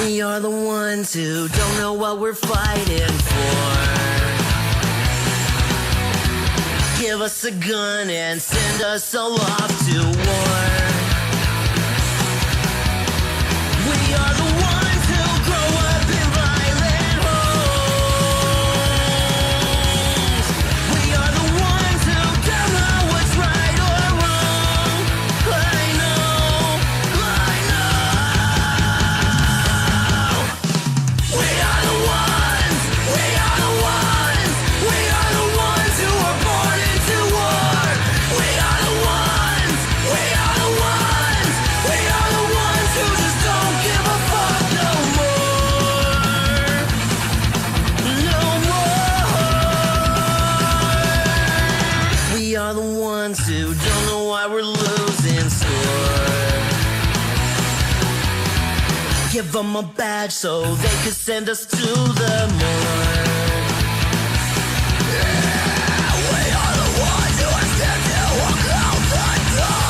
We are the ones who don't know what we're fighting for. Give us a gun and send us all off to war. We are the ones who grow up in violent homes. We are the ones who don't know what's right or wrong. I know. We are the ones. We are the ones. We are the ones who were born into war. We are the ones. We are the ones. We are the ones who just don't give a fuck no more. No more. We are the ones who don't know why we're losing score. Give them a badge so they could send us to the morgue. We are the ones who are scared to walk out the door.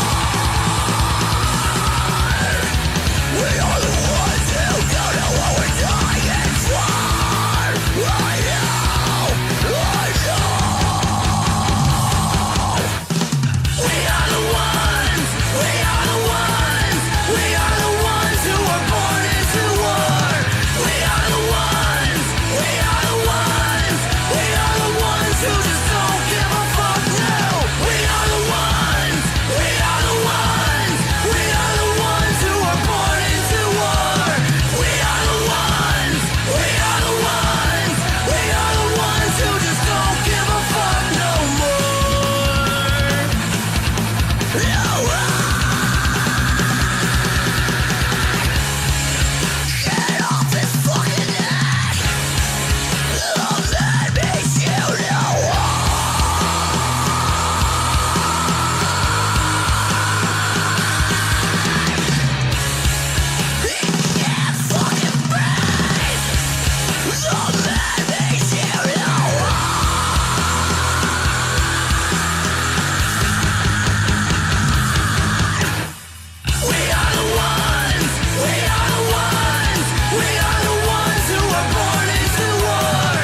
We are the ones who don't know what we're dying for. I know. We are the ones. We are the ones. We are the ones who were born into war. We are the ones. We are the ones. We are the ones who just don't give a fuck now. We are the ones. We are the ones. We are the ones who were born into war. We are the ones. We are the ones. We are the ones who just don't give a fuck no more. No. Get off his fucking neck. Let me shoot you. He can't fucking breathe. Let me shoot you. We are the ones. We are the ones. We are the ones who were born into war.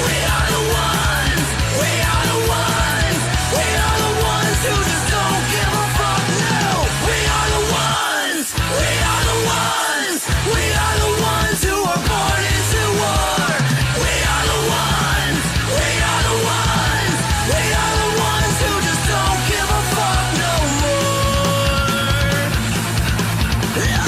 We are the ones. We are the ones. We are the ones who just don't give a fuck now. We are the ones. We are the ones. We are the ones who were born into war. We are the ones. We are the ones. We are the ones who just don't give a fuck no more. No.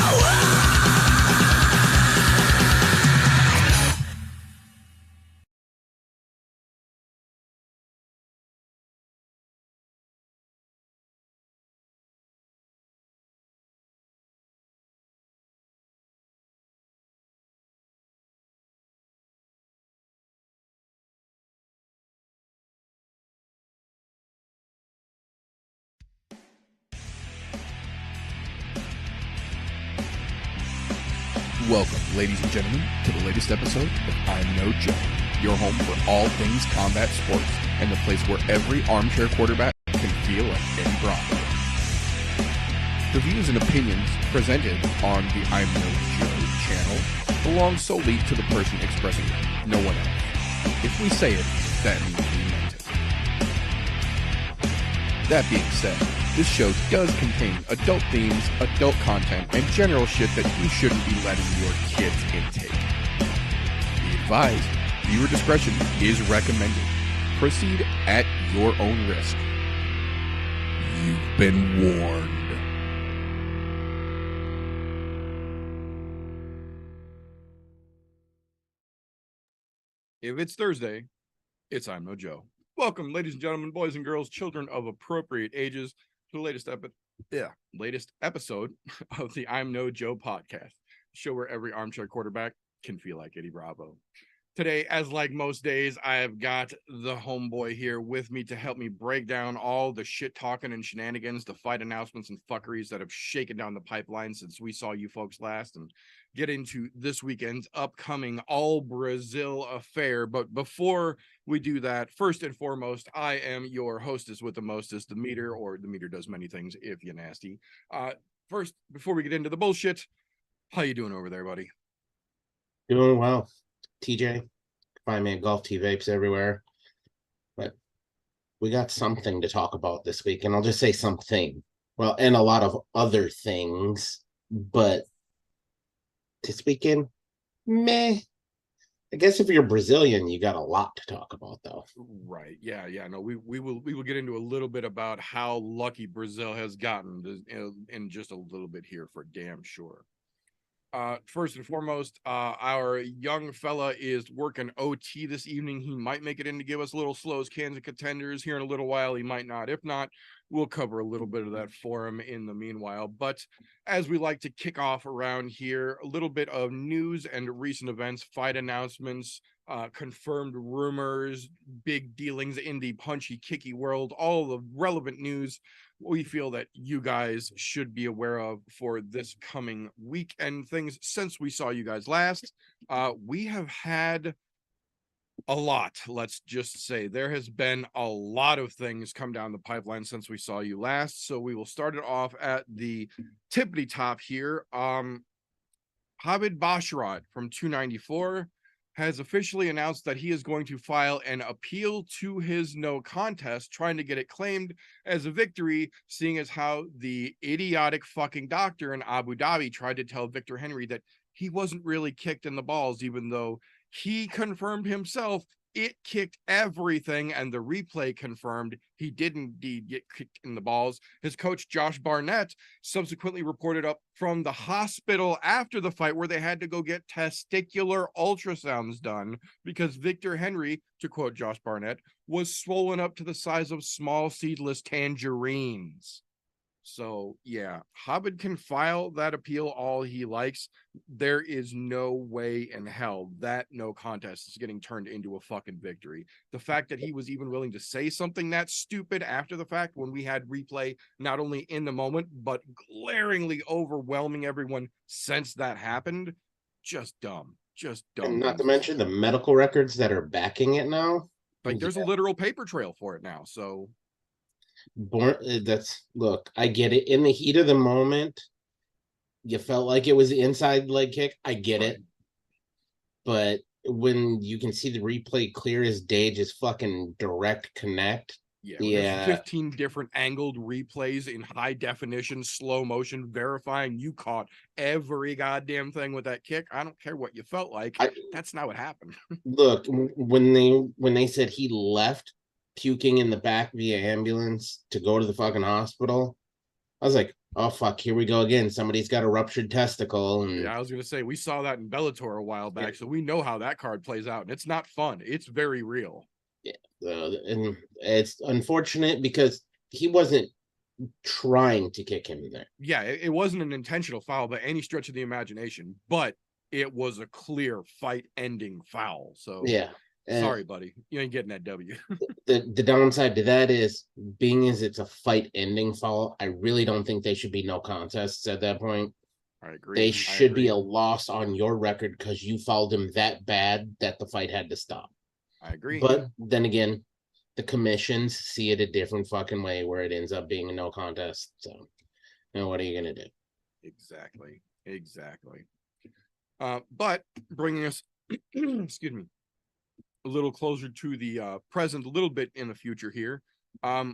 Welcome, ladies and gentlemen, to the latest episode of I'm No Joe, your home for all things combat sports and the place where every armchair quarterback can feel like Eddie Bravo. The views and opinions presented on the I'm No Joe channel belong solely to the person expressing them, no one else. If we say it, that means we meant it. That being said, this show does contain adult themes, adult content, and general shit that you shouldn't be letting your kids intake. Be advised, viewer discretion is recommended. Proceed at your own risk. You've been warned. If it's Thursday, it's I'm No Joe. Welcome, ladies and gentlemen, boys and girls, children of appropriate ages, to the latest episode of the I'm No Joe podcast, show where every armchair quarterback can feel like Eddie Bravo. Today, as like most days, I have got the homeboy here with me to help me break down all the shit talking and shenanigans, the fight announcements and fuckeries that have shaken down the pipeline since we saw you folks last, and get into this weekend's upcoming All Brazil affair. But before we do that, first and foremost, I am your hostess with the mostest, the meter, or the meter does many things if you're nasty. First, before we get into the bullshit, how you doing over there, buddy? Doing well. TJ, find me at Golf T Vapes everywhere. But we got something to talk about this week, and I'll just say something. Well, and a lot of other things, but this weekend, meh. I guess if you're Brazilian, you got a lot to talk about, though. Right. Yeah. No, we will get into a little bit about how lucky Brazil has gotten in just a little bit here for damn sure. First and foremost, our young fella is working OT this evening. He might make it in to give us a little slows cans of contenders here in a little while. He might not. If not, we'll cover a little bit of that for him in the meanwhile. But as we like to kick off around here, a little bit of news and recent events, fight announcements, confirmed rumors, big dealings in the punchy kicky world, all the relevant news we feel that you guys should be aware of for this coming week and things since we saw you guys last. We have had a lot. Let's just say there has been a lot of things come down the pipeline since we saw you last. So we will start it off at the tippity top here. Hamid Basharat from 294 has officially announced that he is going to file an appeal to his no contest, trying to get it claimed as a victory, seeing as how the idiotic fucking doctor in Abu Dhabi tried to tell Victor Henry that he wasn't really kicked in the balls, even though he confirmed himself it kicked everything, and the replay confirmed he did indeed get kicked in the balls. His coach, Josh Barnett, subsequently reported up from the hospital after the fight where they had to go get testicular ultrasounds done because Victor Henry, to quote Josh Barnett, was swollen up to the size of small seedless tangerines. So, yeah, Hamid can file that appeal all he likes. There is no way in hell that no contest is getting turned into a fucking victory. The fact that he was even willing to say something that stupid after the fact when we had replay not only in the moment, but glaringly overwhelming everyone since that happened, just dumb. Just dumb. And not to mention the medical records that are backing it now. Like, there's a literal paper trail for it now, so... Look, I get it. In the heat of the moment, you felt like it was the inside leg kick. I get it. But when you can see the replay clear as day, just fucking direct connect. Yeah. 15 different angled replays in high definition, slow motion, verifying you caught every goddamn thing with that kick. I don't care what you felt like. That's not what happened. Look, when they said he left puking in the back via ambulance to go to the fucking hospital, I was like, oh fuck, here we go again. Somebody's got a ruptured testicle. And yeah, I was gonna say we saw that in Bellator a while back, so we know how that card plays out, and it's not fun. It's very real. Yeah, and it's unfortunate because he wasn't trying to kick him there. Yeah, it wasn't an intentional foul by any stretch of the imagination, but it was a clear fight-ending foul. So yeah. Sorry, buddy. You ain't getting that W. The downside to that is, being as it's a fight-ending foul, I really don't think they should be no contests at that point. I agree. They should be a loss on your record because you fouled him that bad that the fight had to stop. I agree. But then again, the commissions see it a different fucking way where it ends up being a no contest. So, what are you going to do? Exactly. But bringing us, excuse me, a little closer to the present, a little bit in the future here.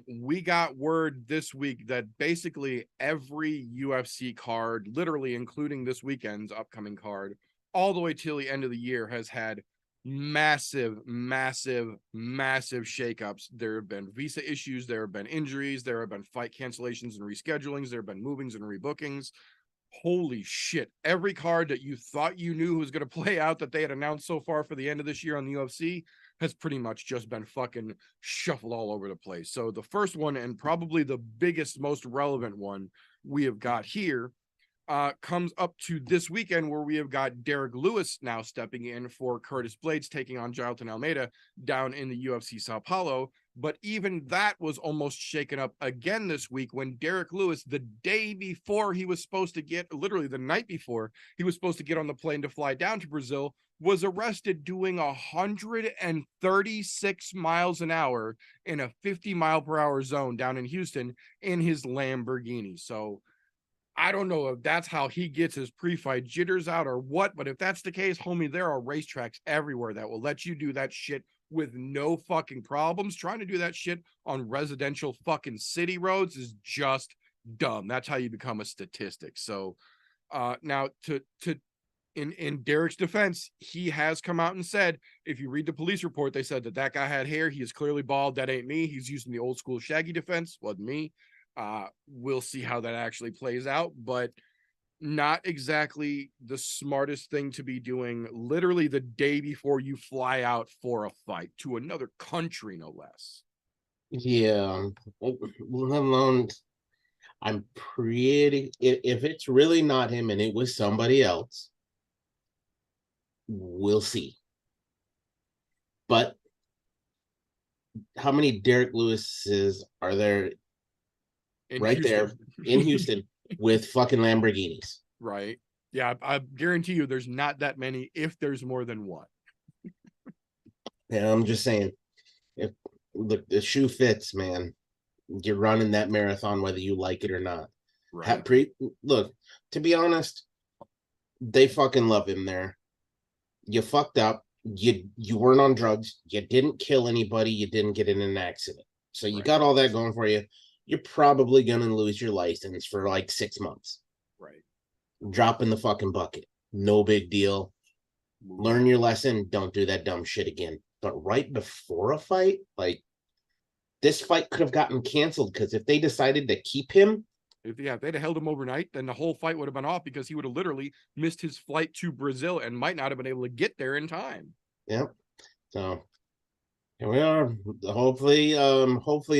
We got word this week that basically every UFC card, literally including this weekend's upcoming card, all the way till the end of the year, has had massive shakeups. There have been visa issues, there have been injuries, there have been fight cancellations and reschedulings, there have been movings and rebookings. Holy shit. Every card that you thought you knew was going to play out that they had announced so far for the end of this year on the UFC has pretty much just been fucking shuffled all over the place. So the first one, and probably the biggest, most relevant one we have got here, comes up to this weekend, where we have got Derek Lewis now stepping in for Curtis Blades, taking on Jailton Almeida down in the UFC Sao Paulo. But even that was almost shaken up again this week when Derek Lewis, the day before he was supposed to get, literally the night before he was supposed to get on the plane to fly down to Brazil, was arrested doing 136 miles an hour in a 50-mile-per-hour zone down in Houston in his Lamborghini. So I don't know if that's how he gets his pre-fight jitters out or what, but if that's the case, homie, there are racetracks everywhere that will let you do that shit with no fucking problems. Trying to do that shit on residential fucking city roads is just dumb. That's how you become a statistic. So now in Derek's defense, he has come out and said, if you read the police report, they said that guy had hair. He is clearly bald. That ain't me. He's using the old school Shaggy defense. Wasn't me. We'll see how that actually plays out, but not exactly the smartest thing to be doing literally the day before you fly out for a fight to another country, no less. Yeah. Let alone, I'm pretty, if it's really not him and it was somebody else, we'll see. But how many Derek Lewises are there In right Houston. there in Houston with fucking Lamborghinis? Right. Yeah, I guarantee you there's not that many if there's more than one. Yeah, I'm just saying, if look, the shoe fits, man, you're running that marathon whether you like it or not. Right. Look, to be honest, they fucking love him there. You fucked up. You weren't on drugs. You didn't kill anybody. You didn't get in an accident. So you Right. got all that going for you. You're probably going to lose your license for like 6 months. Right. Drop in the fucking bucket. No big deal. Learn your lesson. Don't do that dumb shit again. But right before a fight, like, this fight could have gotten canceled because if they decided to keep him, if they'd have held him overnight, then the whole fight would have been off because he would have literally missed his flight to Brazil and might not have been able to get there in time. Yep. So here we are. Hopefully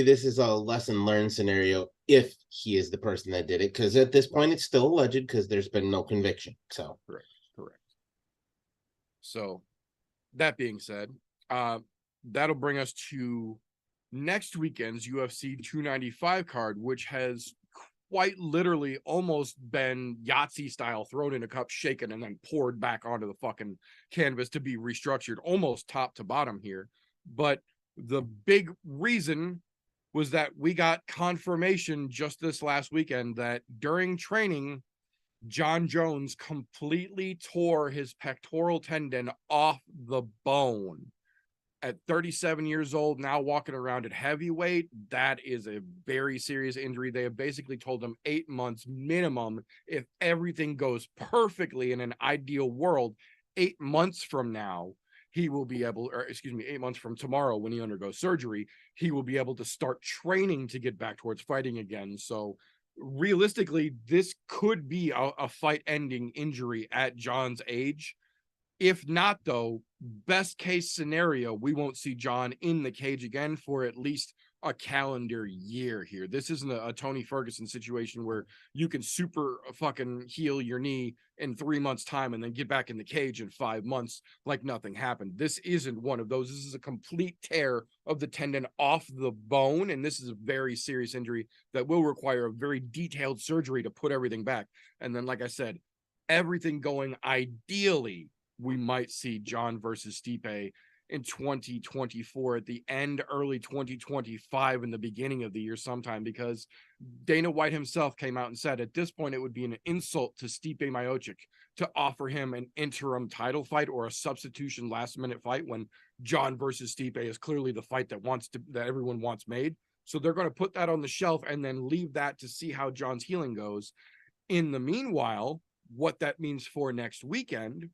this is a lesson learned scenario if he is the person that did it, because at this point it's still alleged because there's been no conviction. So correct. So that being said, that'll bring us to next weekend's UFC 295 card, which has quite literally almost been Yahtzee style thrown in a cup, shaken, and then poured back onto the fucking canvas to be restructured almost top to bottom here. But the big reason was that we got confirmation just this last weekend that during training, John Jones completely tore his pectoral tendon off the bone. At 37 years old, now walking around at heavyweight, that is a very serious injury. They have basically told him 8 months minimum. If everything goes perfectly in an ideal world, 8 months from now, he will be able, 8 months from tomorrow when he undergoes surgery, he will be able to start training to get back towards fighting again. So realistically, this could be a fight-ending injury at John's age. If not, though, best case scenario, we won't see John in the cage again for at least a calendar year here. This isn't a Tony Ferguson situation where you can super fucking heal your knee in 3 months' time and then get back in the cage in 5 months like nothing happened. This isn't one of those. This is a complete tear of the tendon off the bone, and this is a very serious injury that will require a very detailed surgery to put everything back. And then, like I said, everything going ideally, we might see John versus Stipe in 2024 at the end, early 2025 in the beginning of the year sometime, because Dana White himself came out and said at this point it would be an insult to Stipe Miocic to offer him an interim title fight or a substitution last minute fight when John versus Stipe is clearly the fight that everyone wants made. So they're going to put that on the shelf and then leave that to see how John's healing goes. In the meanwhile, what that means for next weekend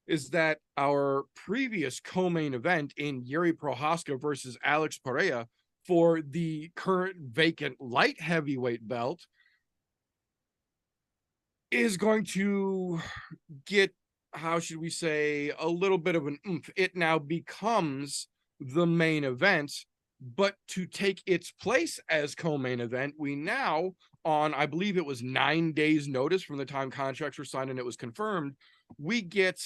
is that our previous co-main event in Yuri Prohaska versus Alex Pereira for the current vacant light heavyweight belt is going to get, how should we say, a little bit of an oomph. It now becomes the main event, but to take its place as co-main event, we now, on, I believe it was 9 days notice from the time contracts were signed and it was confirmed, we get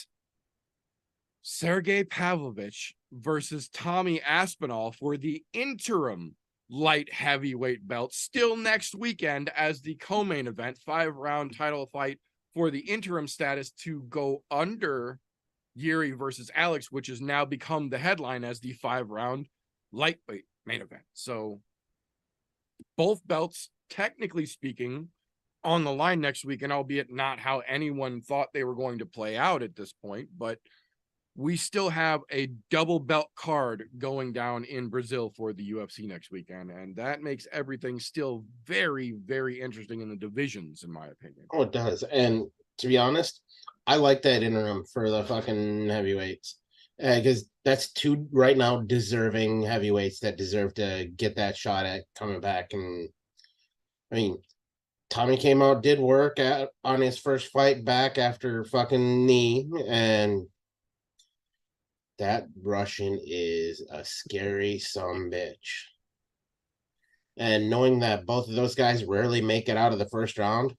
Sergey Pavlovich versus Tommy Aspinall for the interim light heavyweight belt still next weekend as the co-main event, 5-round title fight for the interim status to go under Yuri versus Alex, which has now become the headline as the 5-round lightweight main event. So both belts, technically speaking, on the line next week, and albeit not how anyone thought they were going to play out at this point, but we still have a double belt card going down in Brazil for the UFC next weekend, and that makes everything still very, very interesting in the divisions, in my opinion. Oh, it does. And to be honest, I like that interim for the fucking heavyweights, because that's two right now deserving heavyweights that deserve to get that shot at coming back. And I mean, Tommy came out, did work on his first fight back after fucking knee, and that Russian is a scary sumbitch. And knowing that both of those guys rarely make it out of the first round,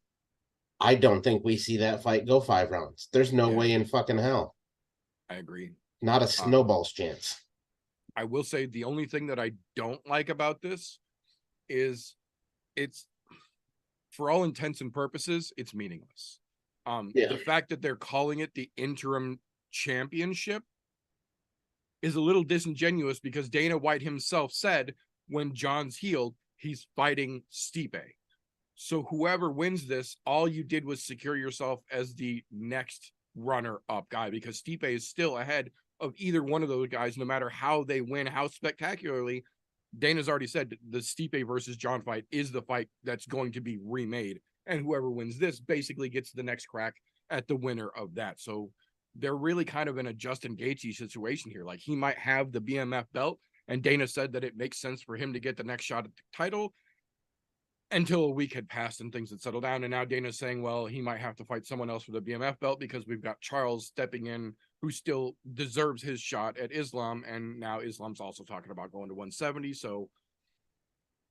I don't think we see that fight go 5 rounds. There's no way in fucking hell. I agree. Not a snowball's chance. I will say the only thing that I don't like about this is it's, for all intents and purposes, it's meaningless. The fact that they're calling it the interim championship is a little disingenuous, because Dana White himself said when John's healed, he's fighting Stipe. So whoever wins this, all you did was secure yourself as the next runner-up guy, because Stipe is still ahead of either one of those guys, no matter how they win, how spectacularly. Dana's already said the Stipe versus John fight is the fight that's going to be remade, and whoever wins this basically gets the next crack at the winner of that. So they're really kind of in a Justin Gaethje situation here. Like, he might have the BMF belt, and Dana said that it makes sense for him to get the next shot at the title, until a week had passed and things had settled down. And now Dana's saying, well, he might have to fight someone else for the BMF belt, because we've got Charles stepping in, who still deserves his shot at Islam. And now Islam's also talking about going to 170. So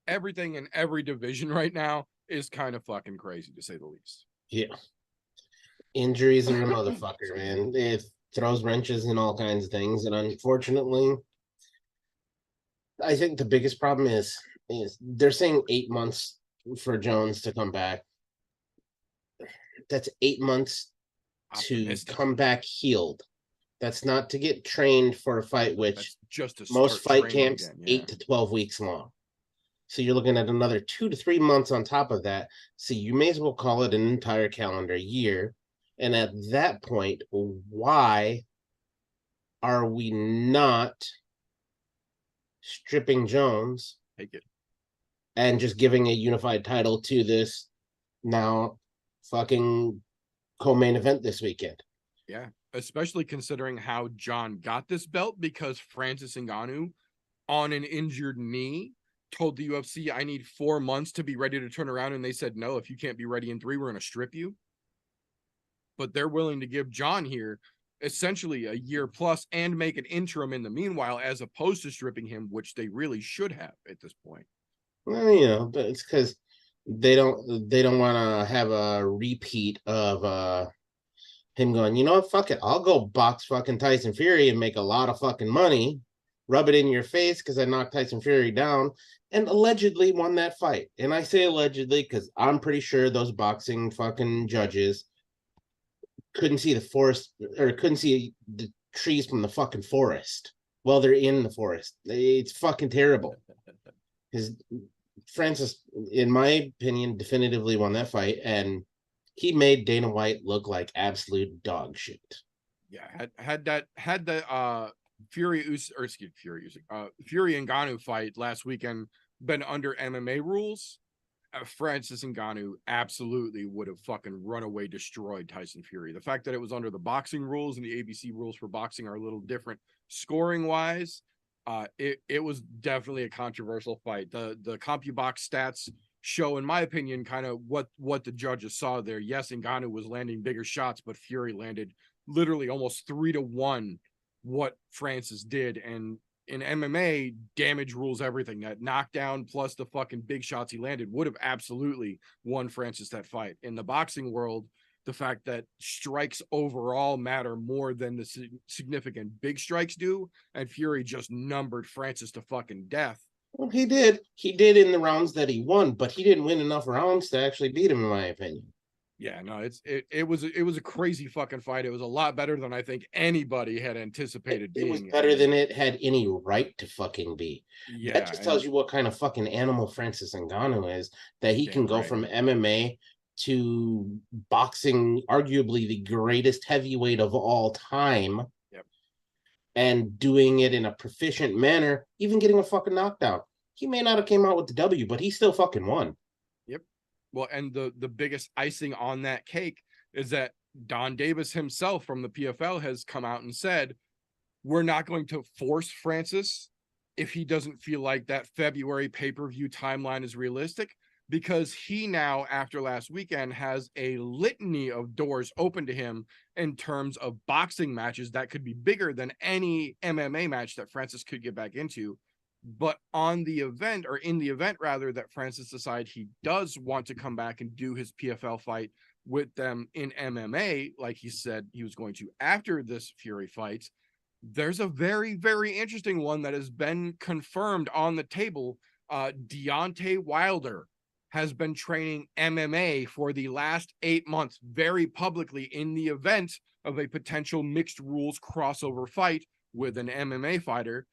everything in every division right now is kind of fucking crazy, to say the least. Yeah. Injuries are a motherfucker, man. It throws wrenches in all kinds of things. And unfortunately, I think the biggest problem is they're saying 8 months for Jones to come back. That's 8 months to come back healed. That's not to get trained for a fight, which just to most fight camps again, 8 to 12 weeks long. So you're looking at another 2 to 3 months on top of that. So you may as well call it an entire calendar year. And at that point, why are we not stripping Jones? Take it. And just giving a unified title to this now fucking co-main event this weekend. Yeah, especially considering how John got this belt, because Francis Ngannou, on an injured knee, told the UFC, I need 4 months to be ready to turn around. And they said, no, if you can't be ready in 3, we're going to strip you. But they're willing to give John here essentially a year plus and make an interim in the meanwhile, as opposed to stripping him, which they really should have at this point. Well, you know, but it's because they don't want to have a repeat of him going, you know what, fuck it, I'll go box fucking Tyson Fury and make a lot of fucking money, rub it in your face because I knocked Tyson Fury down and allegedly won that fight. And I say allegedly because I'm pretty sure those boxing fucking judges couldn't see the forest, or couldn't see the trees from the fucking forest while they're in the forest. It's fucking terrible. Because Francis, in my opinion, definitively won that fight, and he made Dana White look like absolute dog shit. Yeah, had the Fury Ngannou fight last weekend been under MMA rules, Francis Ngannou absolutely would have fucking runaway destroyed Tyson Fury. The fact that it was under the boxing rules, and the ABC rules for boxing are a little different scoring wise, it was definitely a controversial fight. The CompuBox stats show, in my opinion, kind of what the judges saw there. Yes, Ngannou was landing bigger shots, but Fury landed literally almost 3 to 1 what Francis did. And in MMA, damage rules everything. That knockdown plus the fucking big shots he landed would have absolutely won Francis that fight. In the boxing world, the fact that strikes overall matter more than the significant big strikes do, and Fury just numbered Francis to fucking death. Well, he did in the rounds that he won, but he didn't win enough rounds to actually beat him, in my opinion. Yeah, no, it was a crazy fucking fight. It was a lot better than I think anybody had anticipated It was better than it had any right to fucking be. Yeah, that just tells you what kind of fucking animal Francis Ngannou is, that he can go from MMA to boxing, arguably the greatest heavyweight of all time. Yep. And doing it in a proficient manner, even getting a fucking knockdown. He may not have came out with the W, but he still fucking won. Yep. Well, and the biggest icing on that cake is that Don Davis himself from the PFL has come out and said, we're not going to force Francis if he doesn't feel like that February pay-per-view timeline is realistic, because he now, after last weekend, has a litany of doors open to him in terms of boxing matches that could be bigger than any MMA match that Francis could get back into. But on the event, or in the event rather, that Francis decides he does want to come back and do his PFL fight with them in MMA, like he said he was going to after this Fury fight, there's a very, very interesting one that has been confirmed on the table. Deontay Wilder has been training MMA for the last 8 months very publicly in the event of a potential mixed rules crossover fight with an MMA fighter.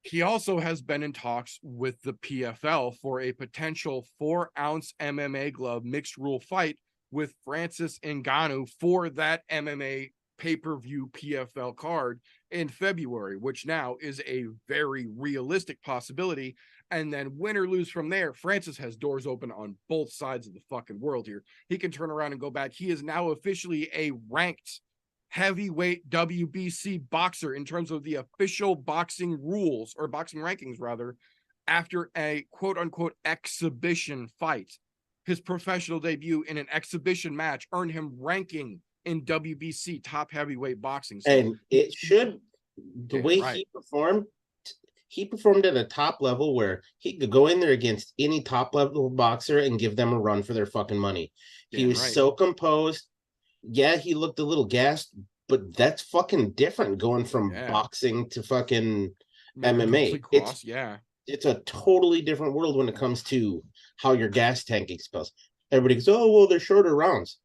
He also has been in talks with the PFL for a potential 4-ounce MMA glove mixed rule fight with Francis Ngannou for that MMA pay-per-view PFL card in February, which now is a very realistic possibility. And then win or lose from there, Francis has doors open on both sides of the fucking world here. He can turn around and go back. He is now officially a ranked heavyweight WBC boxer in terms of the official boxing rules, or boxing rankings rather, after a quote-unquote exhibition fight. His professional debut in an exhibition match earned him ranking in WBC top heavyweight boxing. So, and it should, the way he performed at a top level where he could go in there against any top level boxer and give them a run for their fucking money. He was so composed. Yeah, he looked a little gassed, but that's fucking different going from boxing to fucking MMA. It's a totally different world when it comes to how your gas tank expels. Everybody goes, oh, well, they're shorter rounds.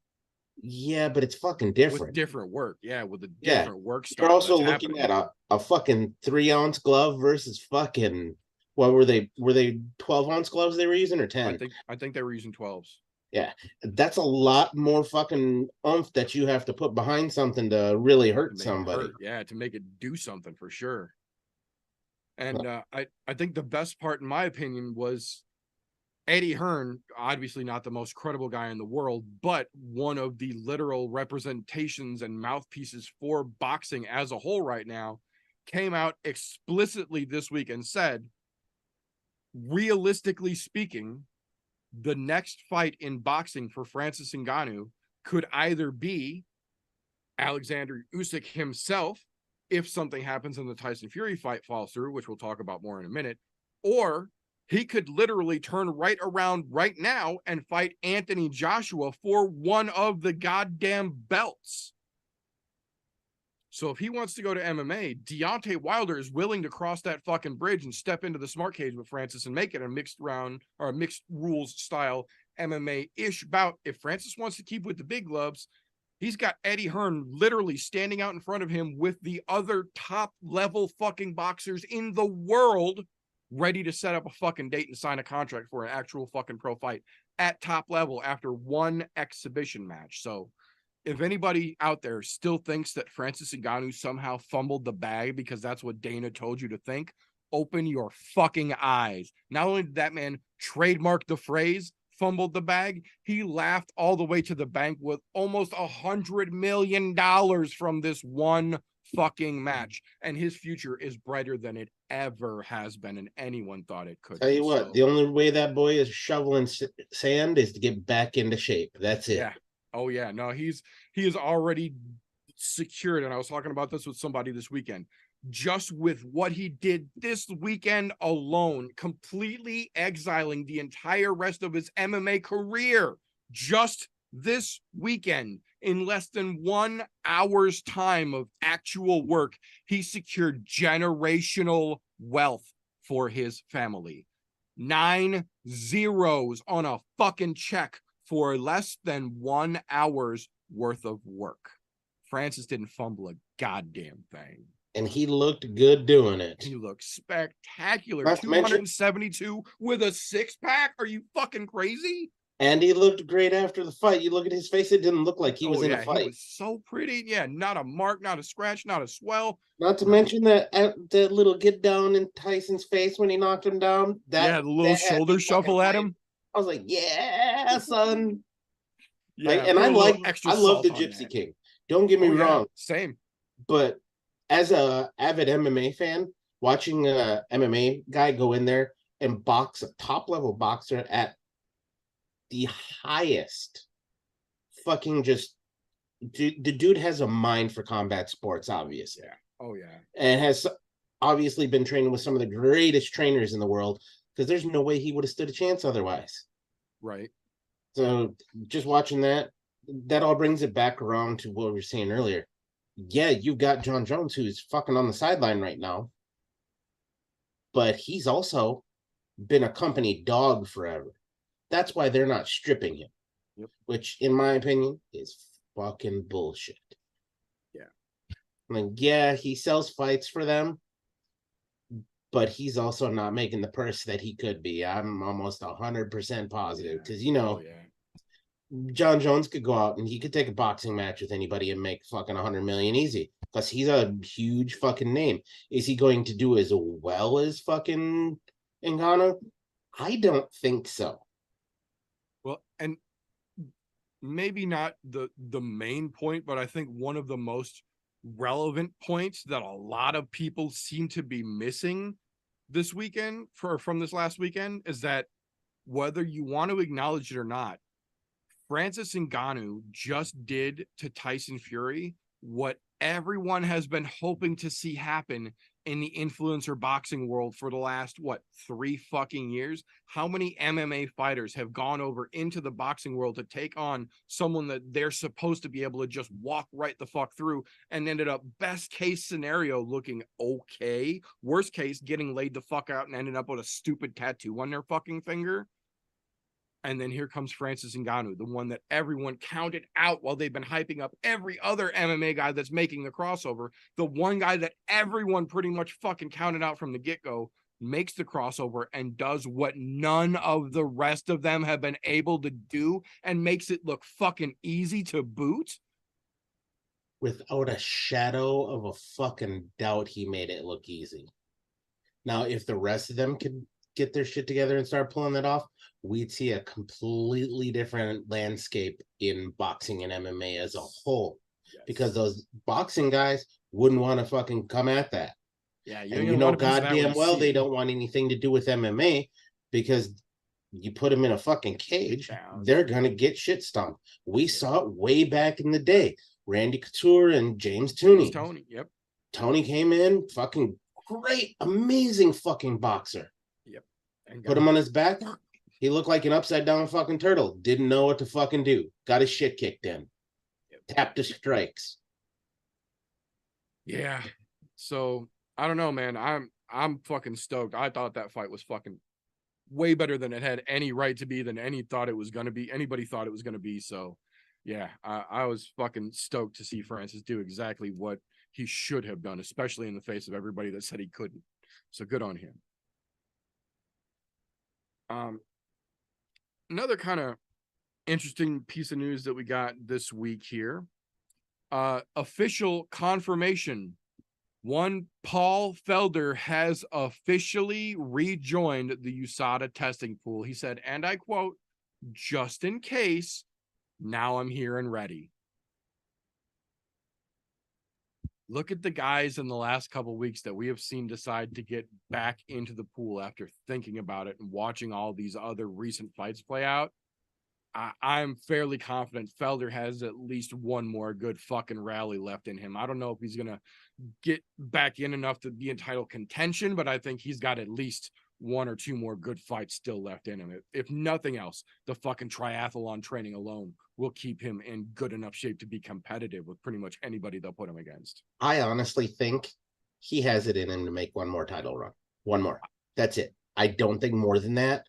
Yeah, but it's fucking different. With different work. Yeah, with a different work style. You're also looking at a fucking 3-ounce glove versus fucking, what were they? Were they 12-ounce gloves they were using, or 10? I think they were using 12s. Yeah, that's a lot more fucking oomph that you have to put behind something to really hurt somebody. Yeah, to make it do something for sure. And I think the best part, in my opinion, was Eddie Hearn, obviously not the most credible guy in the world, but one of the literal representations and mouthpieces for boxing as a whole right now, came out explicitly this week and said, realistically speaking, the next fight in boxing for Francis Ngannou could either be Alexander Usyk himself, if something happens and the Tyson Fury fight falls through, which we'll talk about more in a minute, or he could literally turn right around right now and fight Anthony Joshua for one of the goddamn belts. So if he wants to go to MMA, Deontay Wilder is willing to cross that fucking bridge and step into the smart cage with Francis and make it a mixed round or a mixed rules style MMA-ish bout. If Francis wants to keep with the big gloves, he's got Eddie Hearn literally standing out in front of him with the other top level fucking boxers in the world ready to set up a fucking date and sign a contract for an actual fucking pro fight at top level after one exhibition match. So if anybody out there still thinks that Francis Ngannou somehow fumbled the bag because that's what Dana told you to think, open your fucking eyes. Not only did that man trademark the phrase fumbled the bag, he laughed all the way to the bank with almost $100 million from this one fucking match, and his future is brighter than it ever has been, and anyone thought it could. Tell you what, the only way that boy is shoveling sand is to get back into shape. That's it. Yeah. Oh yeah. No, he is already secured, and I was talking about this with somebody this weekend. Just with what he did this weekend alone, completely exiling the entire rest of his MMA career, just this weekend, in less than 1 hour's time of actual work, he secured generational wealth for his family. 9 zeros on a fucking check for less than 1 hour's worth of work. Francis didn't fumble a goddamn thing. And he looked good doing it. He looked spectacular. 272 with a 6-pack? Are you fucking crazy? And he looked great after the fight. You look at his face, it didn't look like he was in a fight. He was so pretty. Yeah, not a mark, not a scratch, not a swell. Not to mention that little get down in Tyson's face when he knocked him down. The little shoulder shuffle at him. I was like, yeah, son. Yeah, like, and I love the Gypsy King. Don't get me wrong. Same. But as a avid MMA fan, watching a MMA guy go in there and box a top level boxer at the highest fucking the dude has a mind for combat sports, obviously. Yeah. Oh yeah. And has obviously been training with some of the greatest trainers in the world, because there's no way he would have stood a chance otherwise. Right. So just watching that all brings it back around to what we were saying earlier. Yeah, you've got John Jones, who's fucking on the sideline right now, but he's also been a company dog forever. That's why they're not stripping him. Yep. Which, in my opinion, is fucking bullshit. Yeah. Like, yeah, he sells fights for them, but he's also not making the purse that he could be. I'm almost 100% positive, because John Jones could go out and he could take a boxing match with anybody and make fucking 100 million easy, because he's a huge fucking name. Is he going to do as well as fucking Ngannou? I don't think so. Well, and maybe not the main point, but I think one of the most relevant points that a lot of people seem to be missing this weekend from this last weekend is that, whether you want to acknowledge it or not, Francis Ngannou just did to Tyson Fury what everyone has been hoping to see happen in the influencer boxing world for the last 3 fucking years. How many MMA fighters have gone over into the boxing world to take on someone that they're supposed to be able to just walk right the fuck through, and ended up, best case scenario, looking okay, worst case getting laid the fuck out and ended up with a stupid tattoo on their fucking finger? And then here comes Francis Ngannou, the one that everyone counted out while they've been hyping up every other MMA guy that's making the crossover. The one guy that everyone pretty much fucking counted out from the get-go makes the crossover and does what none of the rest of them have been able to do, and makes it look fucking easy to boot. Without a shadow of a fucking doubt, he made it look easy. Now, if the rest of them could get their shit together and start pulling that off, we'd see a completely different landscape in boxing and MMA as a whole. Yes. Because those boxing guys wouldn't want to fucking come at that. Yeah, you know goddamn well they don't want anything to do with MMA, because you put them in a fucking cage, they're gonna get shit stomped. We saw it way back in the day. Randy Couture and James Toney. Yep. Tony came in, fucking great, amazing fucking boxer. Yep. And put him on his back. He looked like an upside down fucking turtle. Didn't know what to fucking do. Got his shit kicked in. Yep. Tapped his strikes. Yeah. So I don't know, man. I'm fucking stoked. I thought that fight was fucking way better than it had any right to be, than anybody thought it was gonna be. So yeah, I was fucking stoked to see Francis do exactly what he should have done, especially in the face of everybody that said he couldn't. So good on him. Another kind of interesting piece of news that we got this week here. Official confirmation. One Paul Felder has officially rejoined the USADA testing pool. He said, and I quote, "Just in case, now I'm here and ready." Look at the guys in the last couple of weeks that we have seen decide to get back into the pool after thinking about it and watching all these other recent fights play out. I'm fairly confident Felder has at least one more good fucking rally left in him. I don't know if he's going to get back in enough to be in title contention, but I think he's got at least one or two more good fights still left in him. If nothing else, the fucking triathlon training alone will keep him in good enough shape to be competitive with pretty much anybody they'll put him against. I honestly think he has it in him to make one more title run. One more. That's it. I don't think more than that.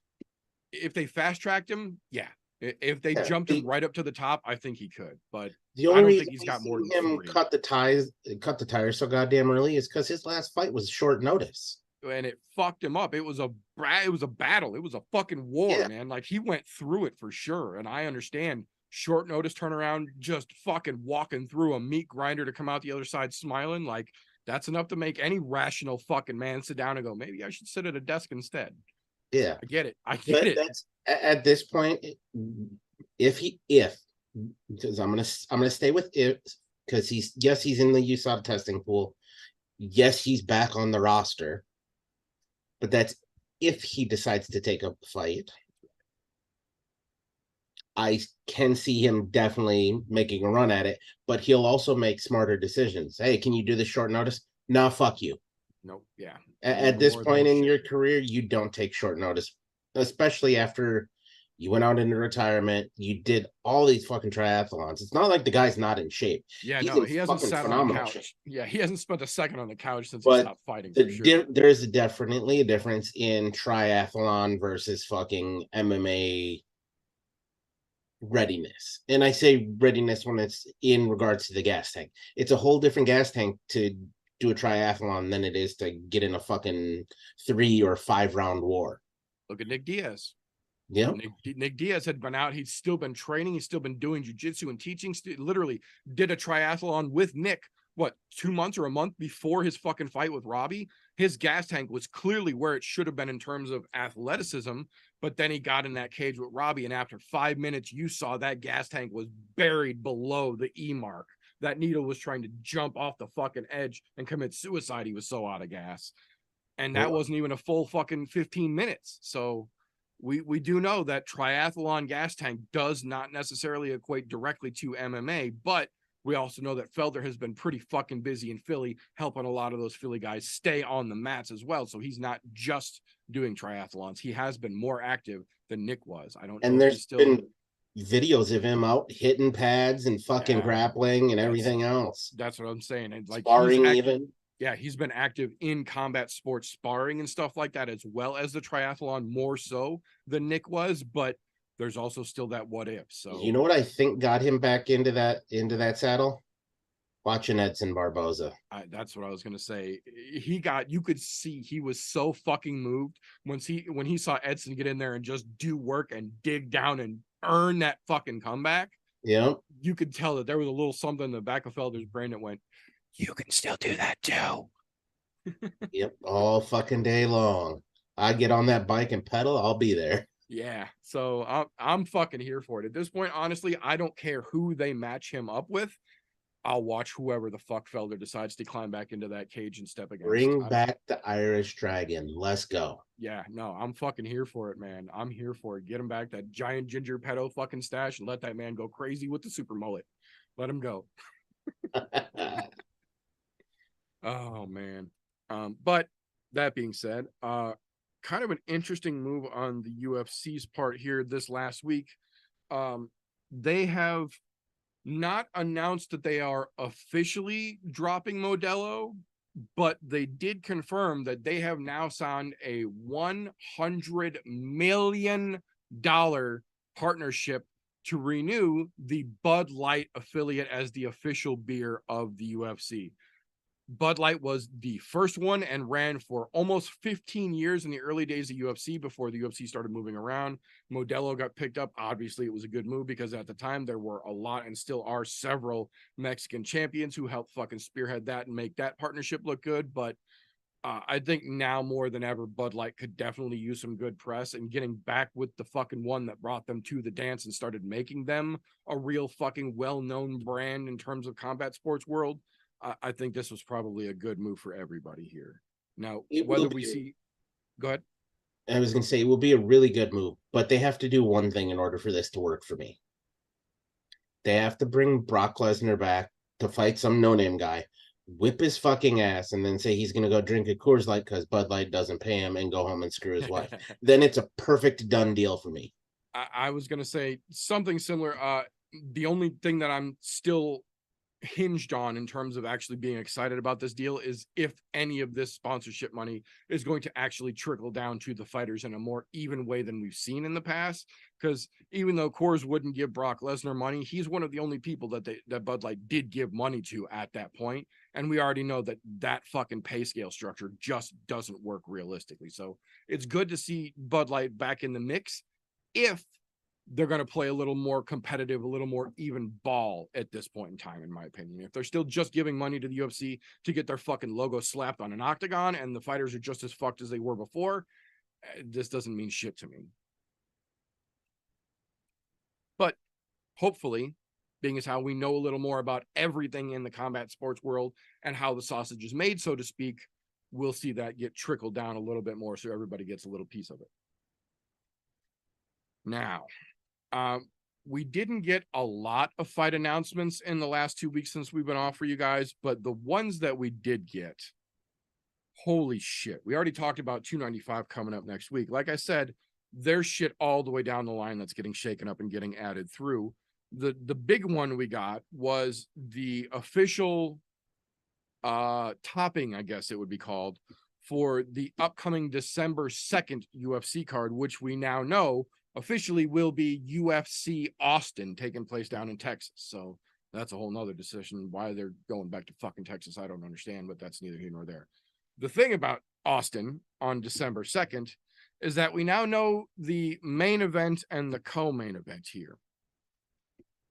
If they fast-tracked him, yeah. If they jumped him right up to the top, I think he could. But the only reason he's got more than him cut the tires so goddamn early is because his last fight was short notice. and it fucked him up. It was a battle. It was a fucking war, man. Like, he went through it for sure. And I understand short notice turnaround, just fucking walking through a meat grinder to come out the other side smiling. Like, that's enough to make any rational fucking man sit down and go, maybe I should sit at a desk instead. Yeah, I get it. That's at this point. If because I'm gonna stay with if, because he's in the USADA testing pool. Yes, he's back on the roster, but that's if he decides to take up the fight. I can see him definitely making a run at it, but he'll also make smarter decisions. Hey, can you do this short notice? No, fuck you. Nope. Yeah. At this point in your career, you don't take short notice, especially after you went out into retirement. You did all these fucking triathlons. It's not like the guy's not in shape. Yeah, He's no, he hasn't sat on the couch. shape. Yeah, he hasn't spent a second on the couch since But he stopped fighting. For sure. There's definitely a difference in triathlon versus fucking MMA readiness. And I say readiness when it's in regards to the gas tank. It's a whole different gas tank to do a triathlon than it is to get in a fucking 3 or 5 round war. Look at Nick Diaz. Yeah, Nick Diaz had been out. He'd still been training. He's still been doing jiu-jitsu and teaching. Literally did a triathlon with Nick, 2 months or a month before his fucking fight with Robbie. His gas tank was clearly where it should have been in terms of athleticism, but then he got in that cage with Robbie, and after 5 minutes, you saw that gas tank was buried below the E mark. That needle was trying to jump off the fucking edge and commit suicide. He was so out of gas. And that wasn't even a full fucking 15 minutes. So we do know that triathlon gas tank does not necessarily equate directly to MMA, but we also know that Felder has been pretty fucking busy in Philly, helping a lot of those Philly guys stay on the mats as well. So he's not just doing triathlons. He has been more active than Nick was. I don't know. And there's been videos of him out hitting pads and fucking grappling and everything else. That's what I'm saying. And like sparring even. Yeah, he's been active in combat sports sparring and stuff like that, as well as the triathlon, more so than Nick was, but there's also still that what if. So you know what I think got him back into that saddle? Watching Edson Barboza. That's what I was gonna say. You could see he was so fucking moved when he saw Edson get in there and just do work and dig down and earn that fucking comeback. Yeah. You could tell that there was a little something in the back of Felder's brain that went, you can still do that too. Yep, all fucking day long. I get on that bike and pedal, I'll be there. Yeah, so I'm fucking here for it. At this point, honestly, I don't care who they match him up with. I'll watch whoever the fuck Felder decides to climb back into that cage and step against. Bring back the Irish Dragon. Let's go. Yeah, no, I'm fucking here for it, man. I'm here for it. Get him back that giant ginger pedo fucking stash and let that man go crazy with the super mullet. Let him go. Oh, man. But that being said, kind of an interesting move on the UFC's part here this last week. They have not announced that they are officially dropping Modelo, but they did confirm that they have now signed a $100 million partnership to renew the Bud Light affiliate as the official beer of the UFC. Bud Light was the first one and ran for almost 15 years in the early days of UFC before the UFC started moving around. Modelo got picked up. Obviously, it was a good move because at the time there were a lot and still are several Mexican champions who helped fucking spearhead that and make that partnership look good. But I think now more than ever, Bud Light could definitely use some good press, and getting back with the fucking one that brought them to the dance and started making them a real fucking well-known brand in terms of combat sports world. I think this was probably a good move for everybody here. Now, whether we see... Go ahead. I was going to say, it will be a really good move, but they have to do one thing in order for this to work for me. They have to bring Brock Lesnar back to fight some no-name guy, whip his fucking ass, and then say he's going to go drink a Coors Light because Bud Light doesn't pay him and go home and screw his wife. Then it's a perfect done deal for me. I was going to say something similar. The only thing that I'm still hinged on in terms of actually being excited about this deal is if any of this sponsorship money is going to actually trickle down to the fighters in a more even way than we've seen in the past. Because even though Coors wouldn't give Brock Lesnar money, he's one of the only people that Bud Light did give money to at that point. And we already know that fucking pay scale structure just doesn't work realistically. So it's good to see Bud Light back in the mix if they're going to play a little more competitive, a little more even ball at this point in time, in my opinion. If they're still just giving money to the UFC to get their fucking logo slapped on an octagon and the fighters are just as fucked as they were before, this doesn't mean shit to me. But hopefully, being as how we know a little more about everything in the combat sports world and how the sausage is made, so to speak, we'll see that get trickled down a little bit more so everybody gets a little piece of it. Now, we didn't get a lot of fight announcements in the last 2 weeks since we've been off for you guys, but the ones that we did get, holy shit. We already talked about 295 coming up next week. Like I said, there's shit all the way down the line that's getting shaken up and getting added through. The big one we got was the official topping, I guess it would be called, for the upcoming December 2nd UFC card, which we now know officially will be UFC Austin, taking place down in Texas. So that's a whole nother decision. Why they're going back to fucking Texas, I don't understand, but that's neither here nor there. The thing about Austin on December 2nd is that we now know the main event and the co-main event here.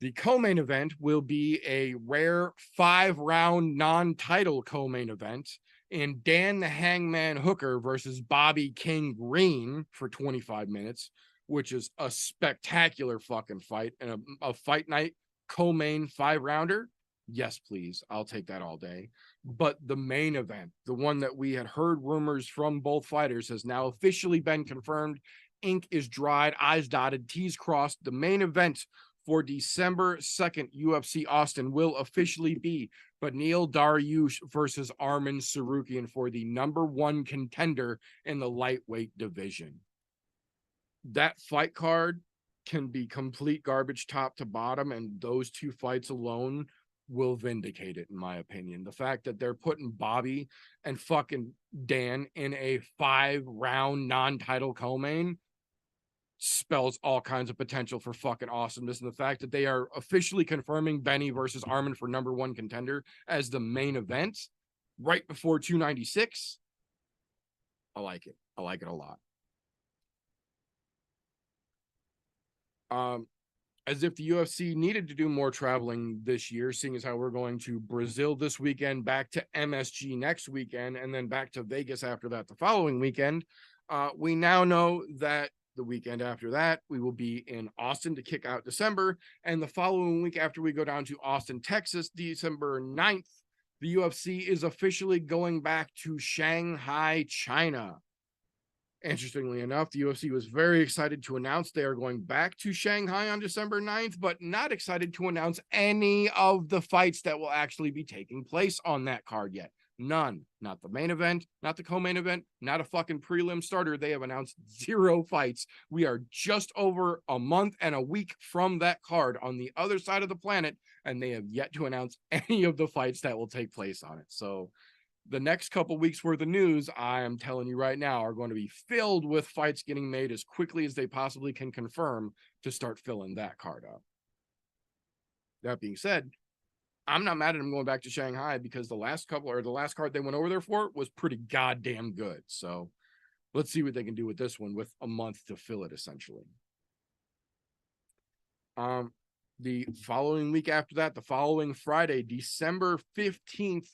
The co-main event will be a rare 5-round non-title co-main event in Dan the Hangman Hooker versus Bobby King Green for 25 minutes, which is a spectacular fucking fight and a fight night co-main 5-rounder. Yes, please. I'll take that all day. But the main event, the one that we had heard rumors from both fighters, has now officially been confirmed. Ink is dried, I's dotted, T's crossed. The main event for December 2nd, UFC Austin will officially be Beneil Dariush versus Arman Tsarukyan for the #1 contender in the lightweight division. That fight card can be complete garbage top to bottom, and those two fights alone will vindicate it, in my opinion. The fact that they're putting Bobby and fucking Dan in a 5-round non-title co-main spells all kinds of potential for fucking awesomeness. And the fact that they are officially confirming Benny versus Arman for #1 contender as the main event right before 296, I like it. I like it a lot. As if the UFC needed to do more traveling this year, seeing as how we're going to Brazil this weekend, back to MSG next weekend, and then back to Vegas after that the following weekend. We now know that the weekend after that, we will be in Austin to kick out December. And the following week after we go down to Austin, Texas, December 9th, the UFC is officially going back to Shanghai, China. Interestingly enough, the UFC was very excited to announce they are going back to Shanghai on December 9th, but not excited to announce any of the fights that will actually be taking place on that card yet. None. Not the main event, not the co-main event, not a fucking prelim starter. They have announced 0 fights. We are just over a month and a week from that card on the other side of the planet, and they have yet to announce any of the fights that will take place on it. So the next couple weeks worth of news, I am telling you right now, are going to be filled with fights getting made as quickly as they possibly can confirm to start filling that card up. That being said, I'm not mad at them going back to Shanghai because the last card they went over there for was pretty goddamn good. So let's see what they can do with this one with a month to fill it, essentially. The following week after that, the following Friday, December 15th,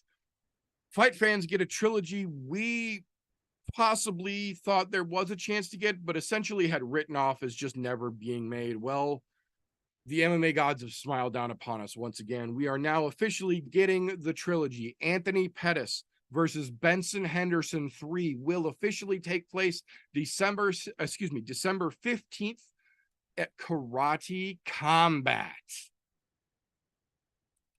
fight fans get a trilogy we possibly thought there was a chance to get, but essentially had written off as just never being made. Well, the MMA gods have smiled down upon us once again. We are now officially getting the trilogy. Anthony Pettis versus Benson Henderson 3 will officially take place December 15th at Karate Combat.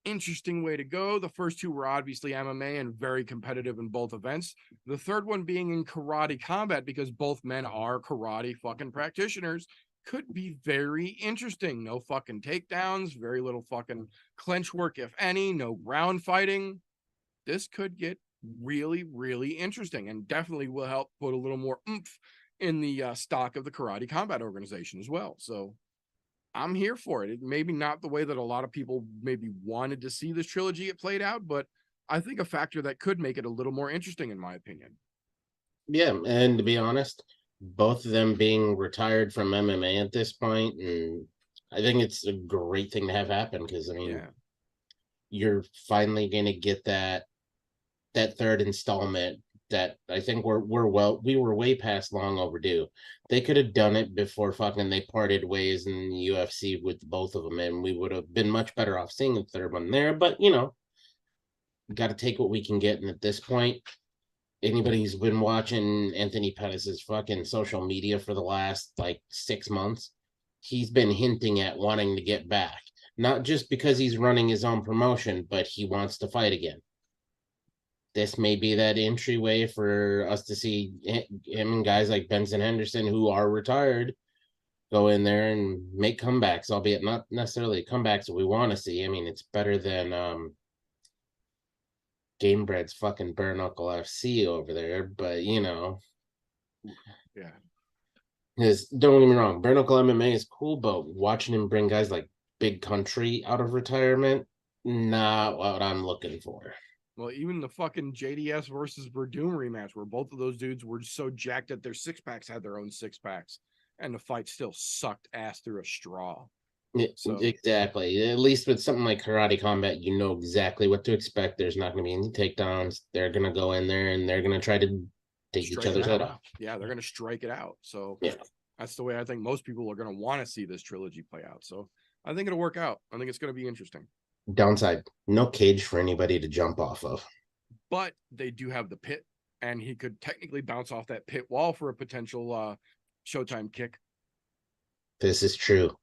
Interesting way to go. The first two were obviously MMA and very competitive in both events. The third one being in Karate Combat because both men are karate fucking practitioners. could be very interesting. No fucking takedowns, very little fucking clinch work, if any, no ground fighting. This could get really, really interesting and definitely will help put a little more oomph in the stock of the Karate Combat organization as well. So I'm here for it. It maybe not the way that a lot of people maybe wanted to see this trilogy get played out, but I think a factor that could make it a little more interesting, in my opinion. Yeah, and to be honest, both of them being retired from MMA at this point, and I think it's a great thing to have happen because I mean, you're finally going to get that third installment that I think we were way past long overdue. They could have done it before fucking they parted ways in the UFC with both of them, and we would have been much better off seeing the third one there. But you know, got to take what we can get, and at this point, anybody who's been watching Anthony Pettis's fucking social media for the last like 6 months, he's been hinting at wanting to get back. Not just because he's running his own promotion, but he wants to fight again. This may be that entryway for us to see him and guys like Benson Henderson, who are retired, go in there and make comebacks, albeit not necessarily comebacks that we want to see. I mean, it's better than Gamebred's fucking Bare Knuckle FC over there, but you know. Yeah. Because don't get me wrong, Bare Knuckle MMA is cool, but watching him bring guys like Big Country out of retirement, not what I'm looking for. Well, even the fucking JDS versus Verdum rematch, where both of those dudes were so jacked that their six packs had their own six packs, and the fight still sucked ass through a straw. So, exactly. At least with something like Karate Combat, you know exactly what to expect. There's not going to be any takedowns. They're going to go in there and they're going to try to take each other's head off. Yeah, they're going to strike it out. So yeah, that's the way I think most people are going to want to see this trilogy play out. So I think it'll work out. I think it's going to be interesting. Downside, no cage for anybody to jump off of. But they do have the pit, and he could technically bounce off that pit wall for a potential Showtime kick. This is true.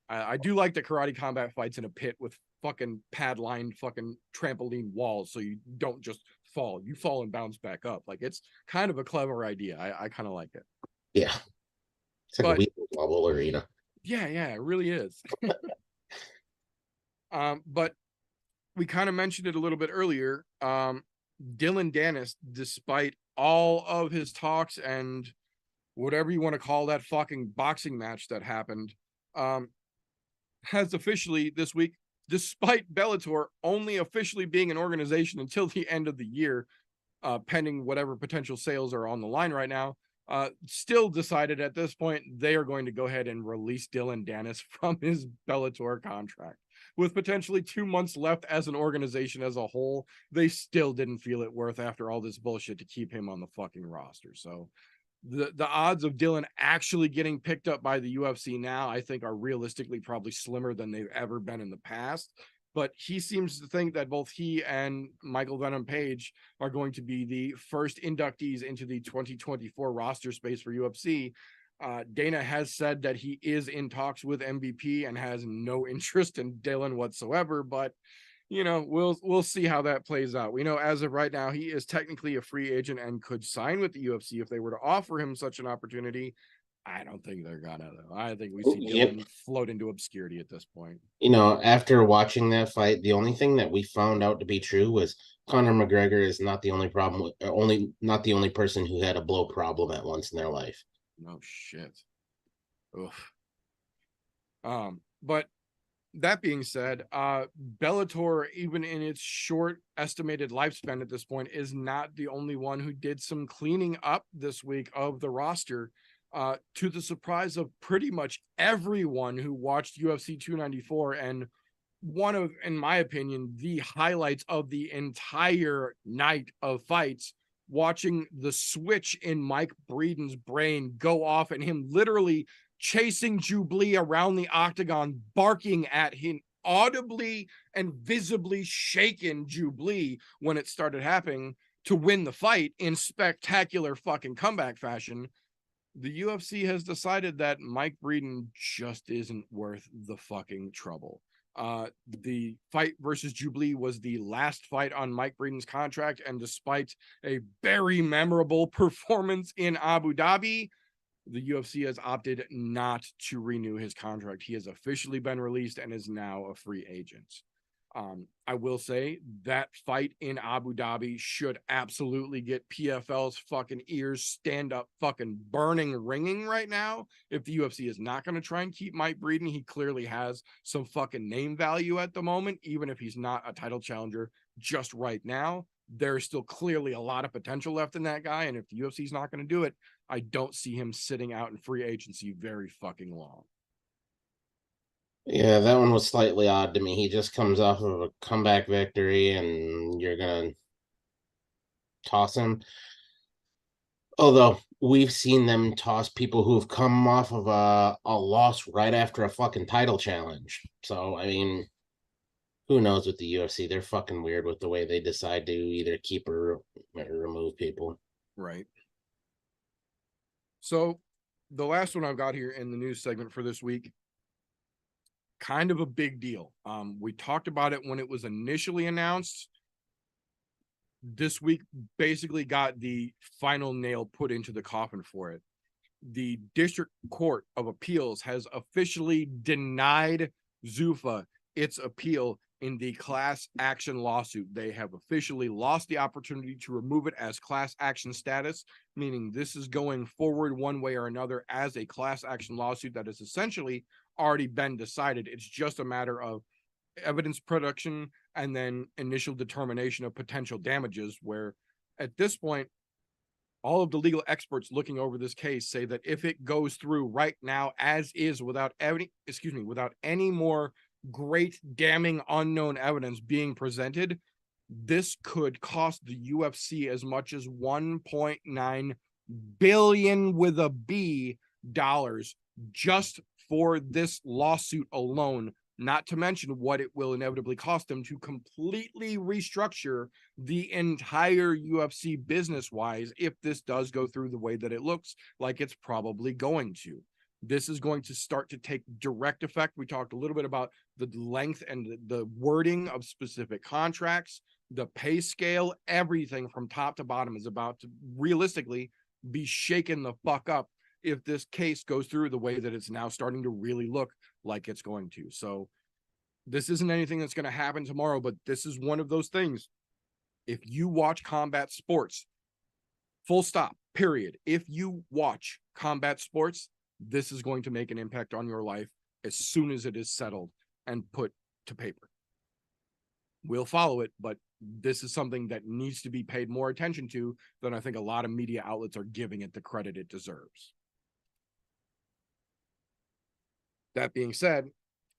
I do like the Karate Combat fights in a pit with fucking pad-lined fucking trampoline walls, so you don't just fall. You fall and bounce back up. Like, it's kind of a clever idea. I kind of like it. Yeah. It's like a wee wobble arena. Yeah, it really is. But we kind of mentioned it a little bit earlier. Dylan Dennis, despite all of his talks and whatever you want to call that fucking boxing match that happened, has officially this week, despite Bellator only officially being an organization until the end of the year, pending whatever potential sales are on the line right now, still decided at this point they are going to go ahead and release Dylan Dennis from his Bellator contract. With potentially 2 months left as an organization as a whole, they still didn't feel it worth, after all this bullshit, to keep him on the fucking roster. So the odds of Dylan actually getting picked up by the UFC now, I think, are realistically probably slimmer than they've ever been in the past. But he seems to think that both he and Michael Venom Page are going to be the first inductees into the 2024 roster space for UFC. Dana has said that he is in talks with MVP and has no interest in Dylan whatsoever, but you know, we'll see how that plays out. We know as of right now, he is technically a free agent and could sign with the UFC if they were to offer him such an opportunity. I don't think they're gonna, though. I think we see Dylan float into obscurity at this point. You know, after watching that fight, the only thing that we found out to be true was Conor McGregor is not the only problem, not the only person who had a blow problem at once in their life. No shit. Oof. But that being said, Bellator, even in its short estimated lifespan at this point, is not the only one who did some cleaning up this week of the roster, to the surprise of pretty much everyone who watched UFC 294. And one of, in my opinion, the highlights of the entire night of fights, watching the switch in Mike Breeden's brain go off and him literally chasing Jubilee around the octagon, barking at him, audibly and visibly shaken Jubilee when it started happening to win the fight in spectacular fucking comeback fashion. The UFC has decided that Mike Breeden just isn't worth the fucking trouble. The fight versus Jubilee was the last fight on Mike Breeden's contract, and despite a very memorable performance in Abu Dhabi, the UFC has opted not to renew his contract. He has officially been released and is now a free agent. I will say that fight in Abu Dhabi should absolutely get PFL's fucking ears stand up fucking burning ringing right now. If the UFC is not going to try and keep Mike Breeden, he clearly has some fucking name value at the moment, even if he's not a title challenger just right now. There's still clearly a lot of potential left in that guy, and if the UFC is not going to do it, I don't see him sitting out in free agency very fucking long. Yeah, that one was slightly odd to me. He just comes off of a comeback victory, and you're gonna toss him. Although we've seen them toss people who've come off of a loss right after a fucking title challenge. So I mean, who knows with the UFC? They're fucking weird with the way they decide to either keep or remove people. Right. So the last one I've got here in the news segment for this week, kind of a big deal. We talked about it when it was initially announced. This week basically got the final nail put into the coffin for it. The District Court of Appeals has officially denied Zuffa its appeal in the class action lawsuit. They have officially lost the opportunity to remove it as class action status, meaning this is going forward one way or another as a class action lawsuit that has essentially already been decided. It's just a matter of evidence production and then initial determination of potential damages, where at this point, all of the legal experts looking over this case say that if it goes through right now as is without any more great damning unknown evidence being presented, this could cost the UFC as much as 1.9 billion with a B dollars just for this lawsuit alone, not to mention what it will inevitably cost them to completely restructure the entire UFC business-wise if this does go through the way that it looks like it's probably going to. This is going to start to take direct effect. We talked a little bit about the length and the wording of specific contracts, the pay scale, everything from top to bottom is about to realistically be shaken the fuck up if this case goes through the way that it's now starting to really look like it's going to. So this isn't anything that's going to happen tomorrow, but this is one of those things. If you watch combat sports, full stop, period. If you watch combat sports, this is going to make an impact on your life as soon as it is settled and put to paper. We'll follow it, but this is something that needs to be paid more attention to than I think a lot of media outlets are giving it the credit it deserves. That being said,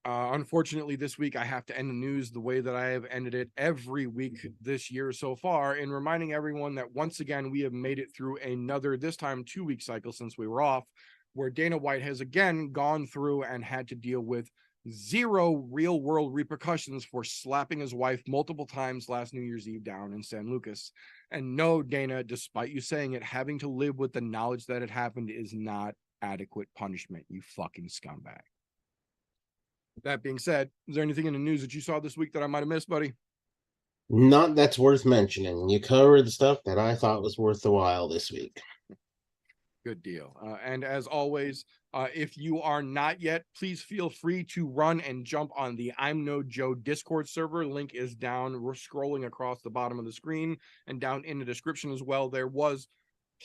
unfortunately, this week I have to end the news the way that I have ended it every week this year so far, in reminding everyone that once again we have made it through another, this time 2-week cycle since we were off, where Dana White has again gone through and had to deal with zero real world repercussions for slapping his wife multiple times last New Year's Eve down in San Lucas. And no, Dana, despite you saying it, having to live with the knowledge that it happened is not adequate punishment, you fucking scumbag. That being said, is there anything in the news that you saw this week that I might have missed, buddy? Not that's worth mentioning. You covered the stuff that I thought was worth the while this week. Good deal. And as always, if you are not yet, please feel free to run and jump on the I'm No Joe Discord server. Link is down. We're scrolling across the bottom of the screen and down in the description as well. There was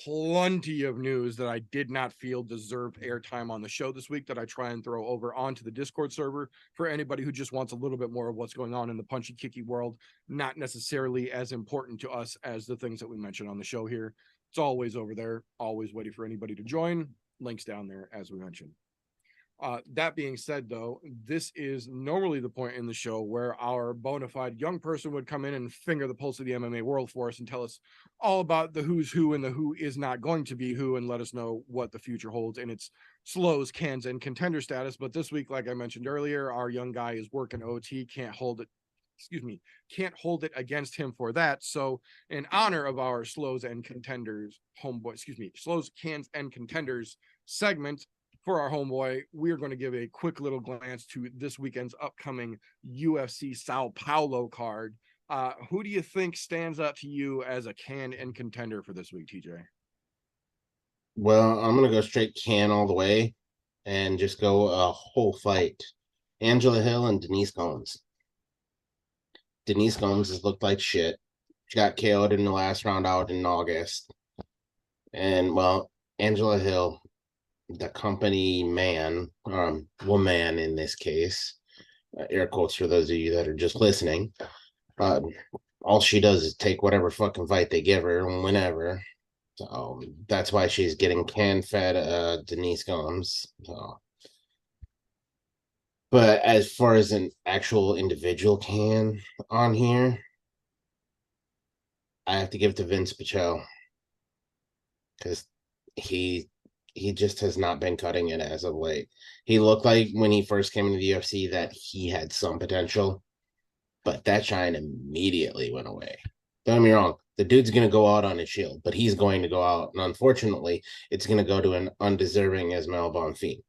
plenty of news that I did not feel deserved airtime on the show this week that I try and throw over onto the Discord server for anybody who just wants a little bit more of what's going on in the punchy kicky world. Not necessarily as important to us as the things that we mentioned on the show here. It's always over there, always waiting for anybody to join. Links down there, as we mentioned. That being said, though, this is normally the point in the show where our bona fide young person would come in and finger the pulse of the MMA world for us and tell us all about the who's who and the who is not going to be who, and let us know what the future holds in its slows, cans, and contender status. But this week, like I mentioned earlier, our young guy is working OT, can't hold it against him for that. So in honor of our slows and contenders slows, cans, and contenders segment for our homeboy, we are going to give a quick little glance to this weekend's upcoming UFC Sao Paulo card. Who do you think stands out to you as a can and contender for this week, TJ? Well, I'm gonna go straight can all the way and just go a whole fight. Angela Hill and Denise Gomes. Denise Gomes has looked like shit. She got KO'd in the last round out in August. And well, Angela Hill, the company man, woman in this case, air quotes for those of you that are just listening. Uh, all she does is take whatever fucking fight they give her whenever. So that's why she's getting can fed Denise Gomes. So, but as far as an actual individual can on here, I have to give it to Vince Pichel because he he just has not been cutting it as of late. He looked like when he first came into the UFC that he had some potential, but that shine immediately went away. Don't get me wrong, the dude's going to go out on his shield, but he's going to go out, and unfortunately, it's going to go to an undeserving Ismael Bonfim.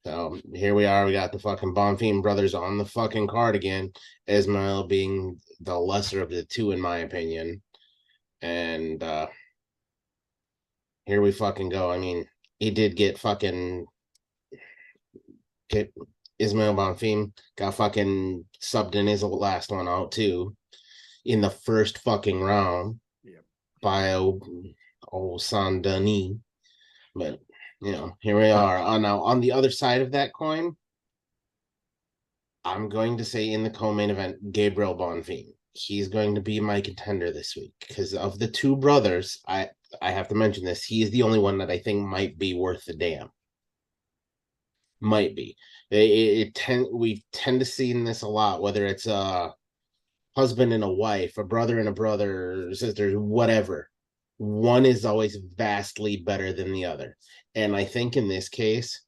So here we are. We got the fucking Bonfim brothers on the fucking card again. Ismael being the lesser of the two, in my opinion. And here we fucking go. I mean, he did get fucking get Ismael Bonfim got fucking subbed in his last one out too in the first fucking round. Yep. By old Sandani. But you know, here we are. Now on the other side of that coin, I'm going to say in the co-main event, Gabriel Bonfim. He's going to be my contender this week because of the two brothers. I have to mention this. He's the only one that I think might be worth the damn. Might be. We tend to see in this a lot, whether it's a husband and a wife, a brother and a brother, sisters, whatever. One is always vastly better than the other. And I think in this case,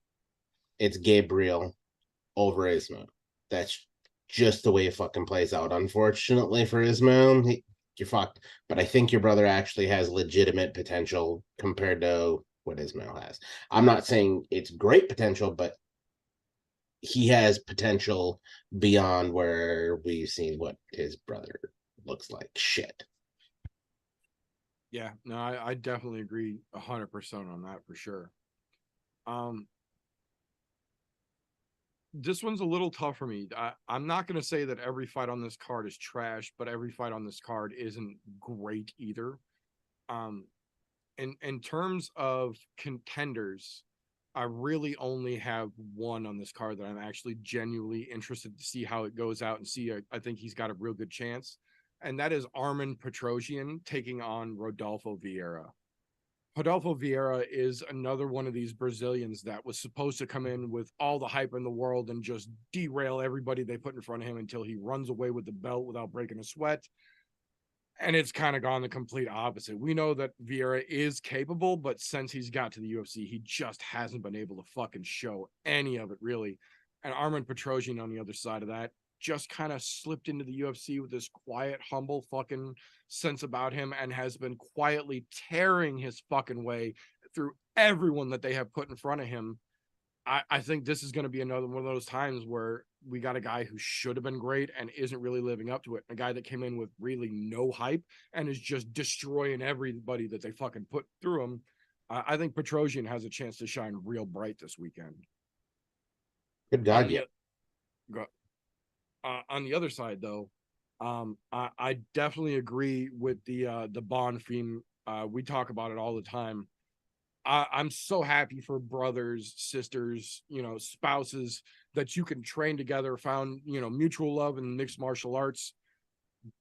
it's Gabriel over Ismael. That's just the way it fucking plays out. Unfortunately for Ismael, you're fucked. But I think your brother actually has legitimate potential compared to what Ismael has. I'm not saying it's great potential, but he has potential beyond where we've seen what his brother looks like. Shit. Yeah, no, I definitely agree 100% on that for sure. This one's a little tough for me. I'm not going to say that every fight on this card is trash, but every fight on this card isn't great either. In terms of contenders, I really only have one on this card that I'm actually genuinely interested to see how it goes out and see. I think he's got a real good chance, and that is Armin Petrosian taking on Rodolfo Vieira. Rodolfo Vieira is another one of these Brazilians that was supposed to come in with all the hype in the world and just derail everybody they put in front of him until he runs away with the belt without breaking a sweat. And it's kind of gone the complete opposite. We know that Vieira is capable, but since he's got to the UFC, he just hasn't been able to fucking show any of it, really. And Armin Petrosian on the other side of that just kind of slipped into the UFC with this quiet, humble fucking sense about him and has been quietly tearing his fucking way through everyone that they have put in front of him. I think this is going to be another one of those times where we got a guy who should have been great and isn't really living up to it. A guy that came in with really no hype and is just destroying everybody that they fucking put through him. I think Petrosian has a chance to shine real bright this weekend. Good God, yeah. On the other side, though, I definitely agree with the Bond theme. We talk about it all the time. I'm so happy for brothers, sisters, spouses that you can train together, found, mutual love in mixed martial arts.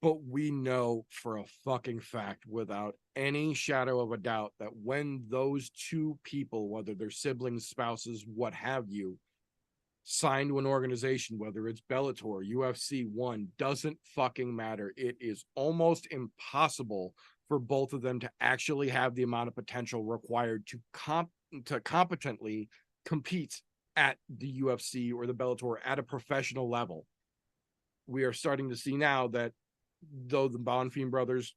But we know for a fucking fact, without any shadow of a doubt, that when those two people, whether they're siblings, spouses, what have you, signed to an organization, whether it's Bellator, UFC, one, doesn't fucking matter. It is almost impossible for both of them to actually have the amount of potential required to competently compete at the UFC or the Bellator at a professional level. We are starting to see now that though the Bonfim brothers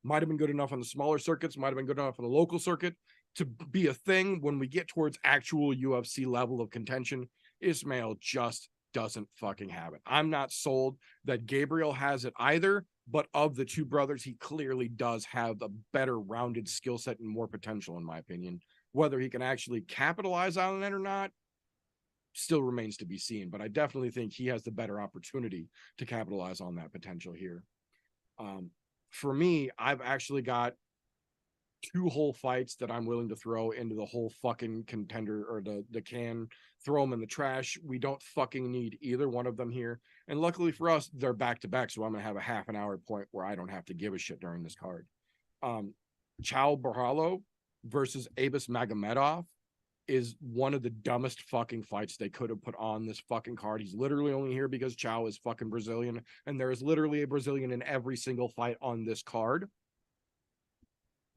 might have been good enough on the smaller circuits, might have been good enough on the local circuit to be a thing, when we get towards actual UFC level of contention, Ismael just doesn't fucking have it. I'm not sold that Gabriel has it either, But of the two brothers, he clearly does have a better rounded skill set and more potential, in my opinion. Whether he can actually capitalize on it or not still remains to be seen. But I definitely think he has the better opportunity to capitalize on that potential here. For me, I've actually got 2 whole fights that I'm willing to throw into the whole fucking contender or the can, throw them in the trash. We don't fucking need either one of them here. And luckily for us, they're back to back. So I'm going to have a half an hour point where I don't have to give a shit during this card. Chao Barhalo versus Abus Magomedov is one of the dumbest fucking fights they could have put on this fucking card. He's literally only here because Chao is fucking Brazilian. And there is literally a Brazilian in every single fight on this card.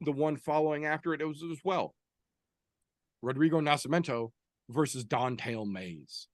The one following after it was as well. Rodrigo Nascimento versus Don'Tale Mayes.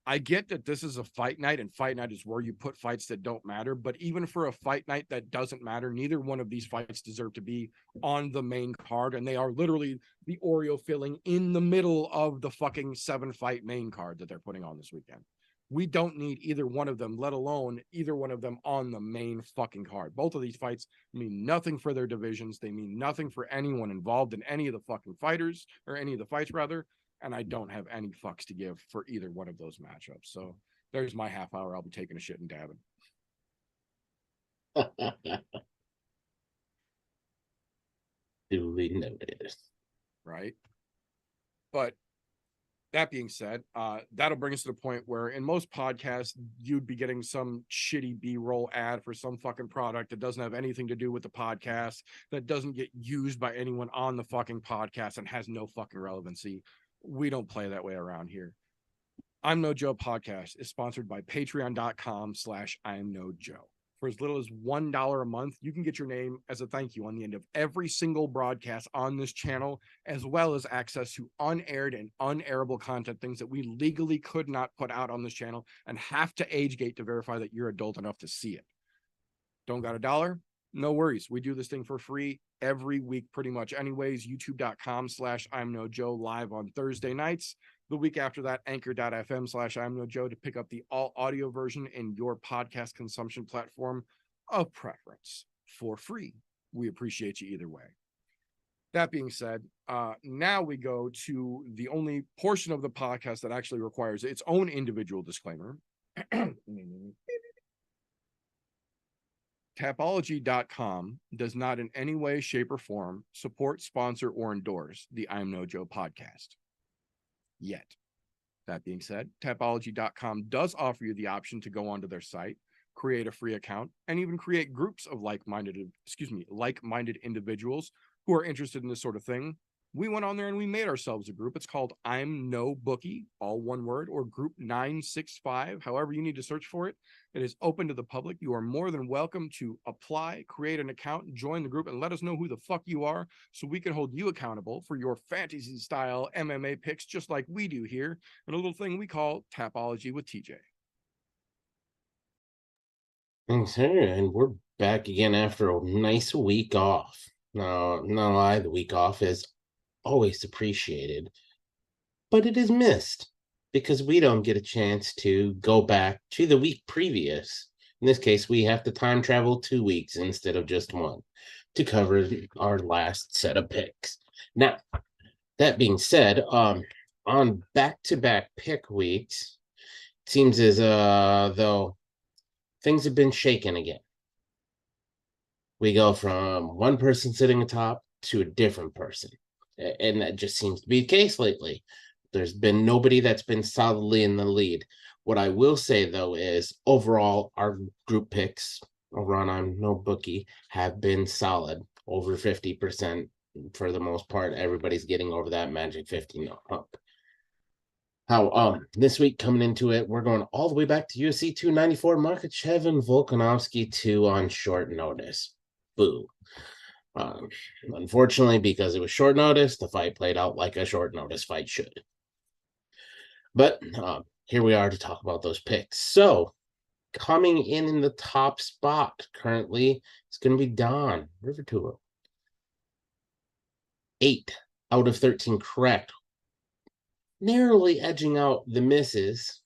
I get that this is a fight night, and fight night is where you put fights that don't matter. But even for a fight night that doesn't matter, neither one of these fights deserve to be on the main card. And they are literally the Oreo filling in the middle of the fucking 7-fight main card that they're putting on this weekend. We don't need either one of them, let alone either one of them on the main fucking card. Both of these fights mean nothing for their divisions. They mean nothing for anyone involved in any of the fucking fighters, or any of the fights rather. And I don't have any fucks to give for either one of those matchups. So there's my half hour. I'll be taking a shit and dabbing. Duly noted. Right. But that being said, that'll bring us to the point where in most podcasts, you'd be getting some shitty B-roll ad for some fucking product that doesn't have anything to do with the podcast, that doesn't get used by anyone on the fucking podcast and has no fucking relevancy. We don't play that way around here. I'm No Joe podcast is sponsored by patreon.com/I'm No Joe. For as little as $1 a month, you can get your name as a thank you on the end of every single broadcast on this channel, as well as access to unaired and unairable content, things that we legally could not put out on this channel and have to age gate to verify that you're adult enough to see it. Don't got $1? No worries. We do this thing for free every week, pretty much anyways. YouTube.com/I'm No Joe live on Thursday nights. The week after that, anchor.fm/I'm No Joe to pick up the all audio version in your podcast consumption platform of preference for free. We appreciate you either way. That being said, now we go to the only portion of the podcast that actually requires its own individual disclaimer. Tapology.com does not in any way, shape, or form support, sponsor, or endorse the I'm No Joe podcast. Yet. That being said, Tapology.com does offer you the option to go onto their site, create a free account, and even create groups of like-minded individuals who are interested in this sort of thing. We went on there and we made ourselves a group. It's called I'm No Bookie, all one word, or Group 965, however you need to search for it. It is open to the public. You are more than welcome to apply, create an account, join the group, and let us know who the fuck you are so we can hold you accountable for your fantasy-style MMA picks just like we do here in a little thing we call Tapology with TJ. Thanks, sir. And we're back again after a nice week off. No, not lie, the week off is always appreciated, but it is missed because we don't get a chance to go back to the week previous. In this case, we have to time travel 2 weeks instead of just one to cover our last set of picks. Now, that being said, on back-to-back pick weeks, it seems as though things have been shaken again. We go from one person sitting atop to a different person. And that just seems to be the case lately. There's been nobody that's been solidly in the lead. What I will say, though, is overall, our group picks over on I'm No Bookie have been solid, over 50% for the most part. Everybody's getting over that magic 50 hump. How this week coming into it, we're going all the way back to UFC 294, Makhachev and Volkanovski 2 on short notice. Boo. Unfortunately, because it was short notice, the fight played out like a short notice fight should. But here we are to talk about those picks. So, coming in the top spot currently is going to be Don Rivertour. 8 out of 13 correct. Narrowly edging out the misses.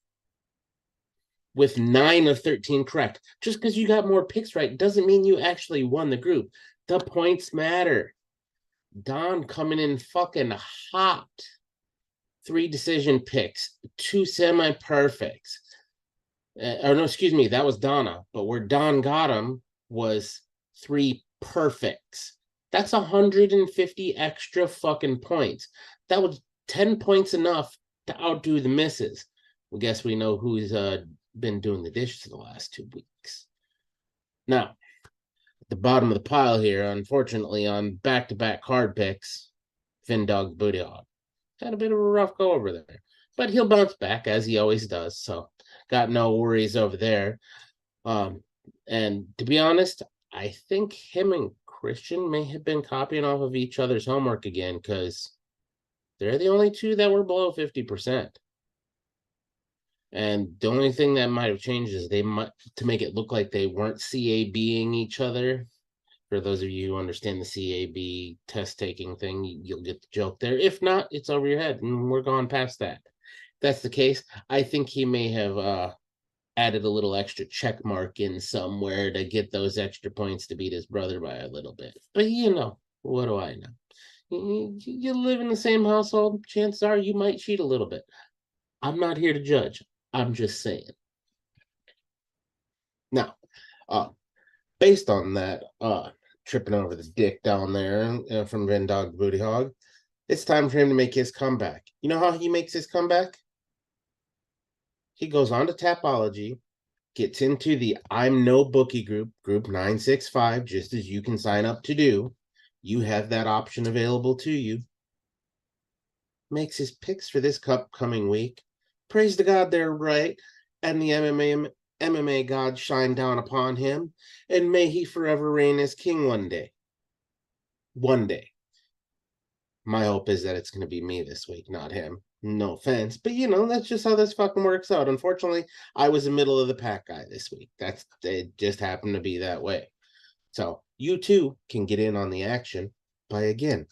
with 9 of 13 correct. Just because you got more picks right doesn't mean you actually won the group. The points matter. Don coming in fucking hot. 3 decision picks, 2 semi-perfects. Or no, excuse me, that was Donna. But where Don got him was 3 perfects. That's 150 extra fucking points. That was 10 points enough to outdo the misses. Well, guess we know who's been doing the dishes the last 2 weeks. Now, at the bottom of the pile here, unfortunately, on back-to-back card picks, Vindog Booty Hog. Had a bit of a rough go over there, but he'll bounce back as he always does. So got no worries over there. And to be honest, I think him and Christian may have been copying off of each other's homework again, because they're the only 2 that were below 50%. And the only thing that might have changed is they might, to make it look like they weren't CABing each other. For those of you who understand the CAB test taking thing, you'll get the joke there. If not, it's over your head, and we're gone past that. If that's the case, I think he may have added a little extra check mark in somewhere to get those extra points to beat his brother by a little bit. But what do I know? You live in the same household, chances are you might cheat a little bit. I'm not here to judge. I'm just saying. Now, based on that, tripping over the dick down there from Vindog Booty Hog, it's time for him to make his comeback. You know how he makes his comeback? He goes on to Tapology, gets into the I'm No Bookie group 965, just as you can sign up to do. You have that option available to you. Makes his picks for this upcoming week. Praise to God they're right, and the MMA God shine down upon him, and may he forever reign as king one day. One day. My hope is that it's going to be me this week, not him. No offense, but that's just how this fucking works out. Unfortunately, I was a middle of the pack guy this week. It just happened to be that way. So you too can get in on the action by, again,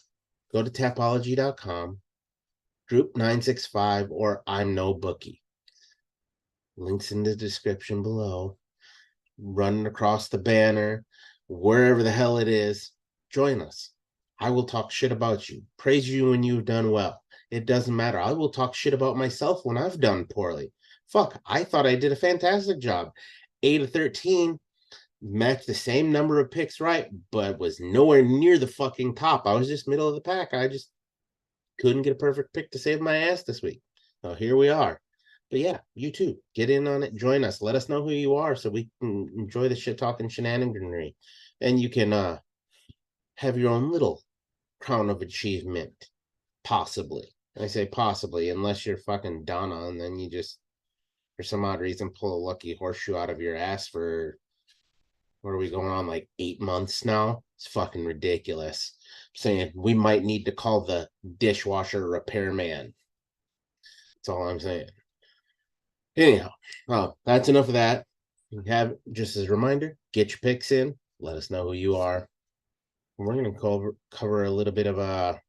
go to tapology.com, group 965, or I'm No Bookie. Links in the description below. Running across the banner, wherever the hell it is, join us. I will talk shit about you, praise you when you've done well. It doesn't matter. I will talk shit about myself when I've done poorly. Fuck, I thought I did a fantastic job. 8 of 13, matched the same number of picks right, but was nowhere near the fucking top. I was just middle of the pack. I just couldn't get a perfect pick to save my ass this week. So here we are. But yeah, you too, get in on it, join us, let us know who you are so we can enjoy the shit talking shenaniganry. And you can have your own little crown of achievement, possibly. I say possibly, unless you're fucking Donna, and then you just, for some odd reason, pull a lucky horseshoe out of your ass for, what are we going on, like 8 months now? It's fucking ridiculous. I'm saying we might need to call the dishwasher repairman. That's all I'm saying. Anyhow, well, that's enough of that. You have, just as a reminder, get your picks in. Let us know who you are. We're going to cover a little bit of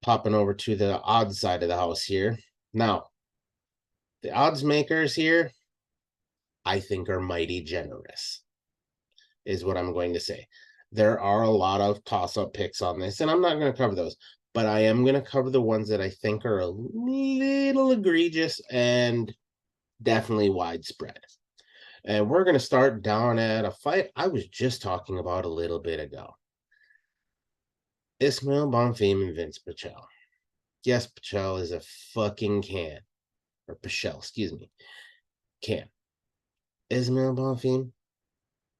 popping over to the odds side of the house here. Now, the odds makers here, I think, are mighty generous, is what I'm going to say. There are a lot of toss-up picks on this, and I'm not going to cover those. But I am going to cover the ones that I think are a little egregious and definitely widespread. And we're going to start down at a fight I was just talking about a little bit ago. Ismail Bonfim and Vince Pichel. Yes, Pichel is a fucking can. Or Pichel, excuse me. Can. Ismail Bonfim,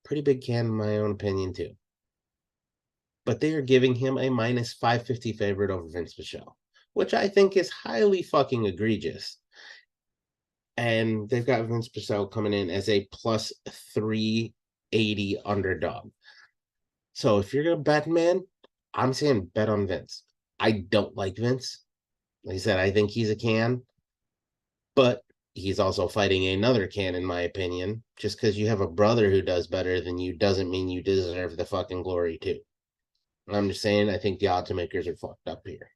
pretty big can in my own opinion too. But they are giving him a minus 550 favorite over Vince Pichel, which I think is highly fucking egregious. And they've got Vince Pichel coming in as a plus 380 underdog. So if you're going to bet, man, I'm saying bet on Vince. I don't like Vince. Like I said, I think he's a can. But he's also fighting another can, in my opinion. Just because you have a brother who does better than you doesn't mean you deserve the fucking glory, too. I'm just saying, I think the odds makers are fucked up here.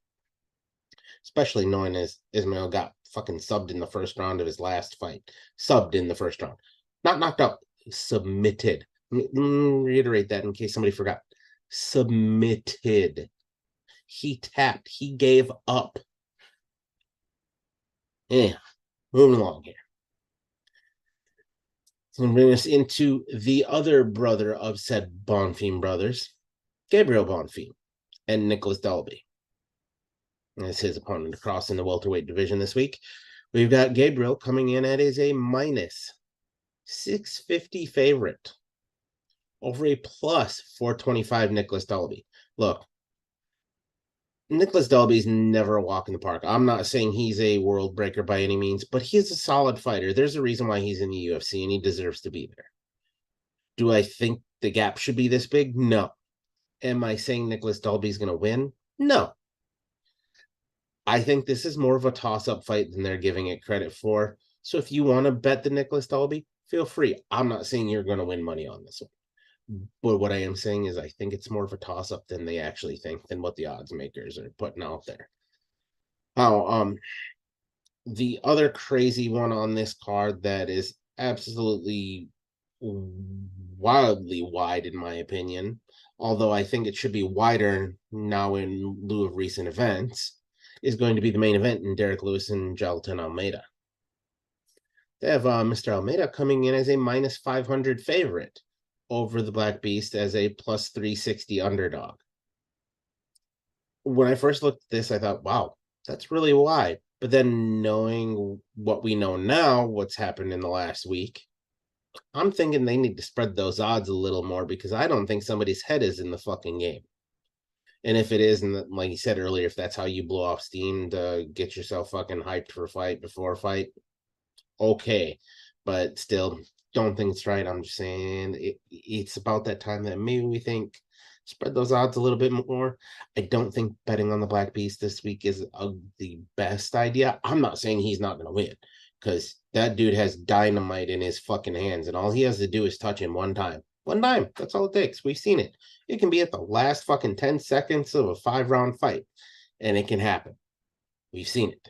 Especially knowing as Ismail got fucking subbed in the first round of his last fight. Subbed in the first round. Not knocked out. Submitted. Let me reiterate that in case somebody forgot. Submitted. He tapped. He gave up. Yeah. Moving along here. So I'm bringing us into the other brother of said Bonfim brothers, Gabriel Bonfim and Nicholas Dalby. As his opponent across in the welterweight division this week. We've got Gabriel coming in at a minus 650 favorite over a plus 425 Nicholas Dalby. Look, Nicholas Dalby's never a walk in the park. I'm not saying he's a world breaker by any means, but he's a solid fighter. There's a reason why he's in the UFC, and he deserves to be there. Do I think the gap should be this big? No. Am I saying Nicholas Dalby's going to win? No. I think this is more of a toss-up fight than they're giving it credit for. So if you want to bet the Nicholas Dalby, feel free. I'm not saying you're going to win money on this one. But what I am saying is I think it's more of a toss-up than they actually think, than what the odds makers are putting out there. The other crazy one on this card that is absolutely wildly wide, in my opinion, although I think it should be wider now in lieu of recent events, is going to be the main event in Derek Lewis and Jailton Almeida. They have Mr. Almeida coming in as a minus 500 favorite over the Black Beast as a plus 360 underdog. When I first looked at this, I thought, wow, that's really wide. But then knowing what we know now, what's happened in the last week, I'm thinking they need to spread those odds a little more because I don't think somebody's head is in the fucking game. And if it is, and like you said earlier, if that's how you blow off steam to get yourself fucking hyped for a fight before a fight, okay. But still, don't think it's right. I'm just saying it's about that time that maybe we think spread those odds a little bit more. I don't think betting on the Black Beast this week is the best idea. I'm not saying he's not going to win because that dude has dynamite in his fucking hands, and all he has to do is touch him one time. One time. That's all it takes. We've seen it. It can be at the last fucking 10 seconds of a 5-round fight, and it can happen. We've seen it.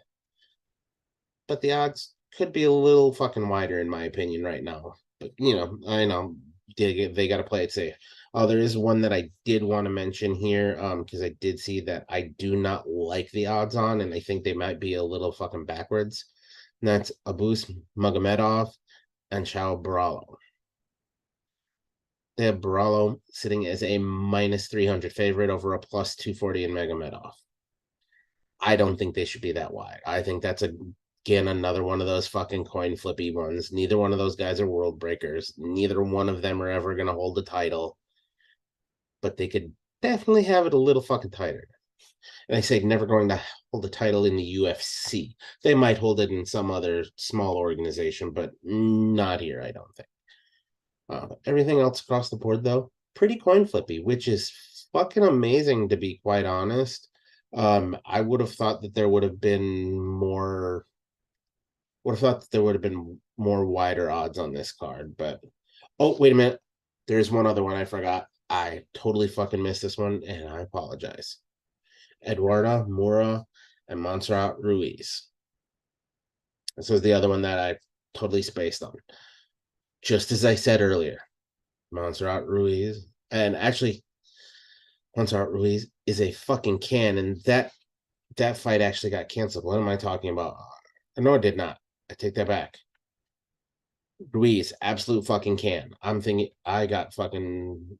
But the odds could be a little fucking wider, in my opinion, right now. But, you know, I know they got to play it safe. There is one that I did want to mention here because I did see that I do not like the odds on, and I think they might be a little fucking backwards. And that's Abus Magomedov and Chao Barallo. They have Barallo sitting as a minus 300 favorite over a plus 240 in Magomedov. I don't think they should be that wide. I think that's, again, another one of those fucking coin flippy ones. Neither one of those guys are world breakers. Neither one of them are ever going to hold the title. But they could definitely have it a little fucking tighter. And I say never going to hold the title in the UFC. They might hold it in some other small organization, but not here, I don't think. Everything else across the board, though, pretty coin flippy, which is fucking amazing, to be quite honest. I would have thought that there would have been more. Would have thought that there would have been more wider odds on this card, but oh, wait a minute. There's one other one I forgot. I totally fucking missed this one, and I apologize. Eduardo Mora and Montserrat Ruiz. This was the other one that I totally spaced on. Just as I said earlier, Montserrat Ruiz, and actually, Montserrat Ruiz is a fucking can, and that fight actually got canceled. What am I talking about? No, it did not. I take that back. Ruiz, absolute fucking can. I'm thinking I got fucking,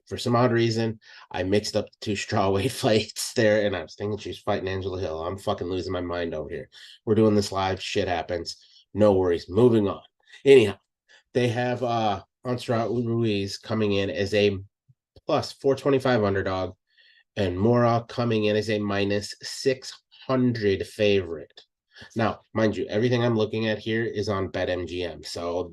for some odd reason, I mixed up the two strawweight fights there, and I was thinking she's fighting Angela Hill. I'm fucking losing my mind over here. We're doing this live. Shit happens. No worries. Moving on. Anyhow, they have Montserrat Ruiz coming in as a plus 425 underdog, and Mora coming in as a minus 600 favorite. Now, mind you, everything I'm looking at here is on BetMGM, so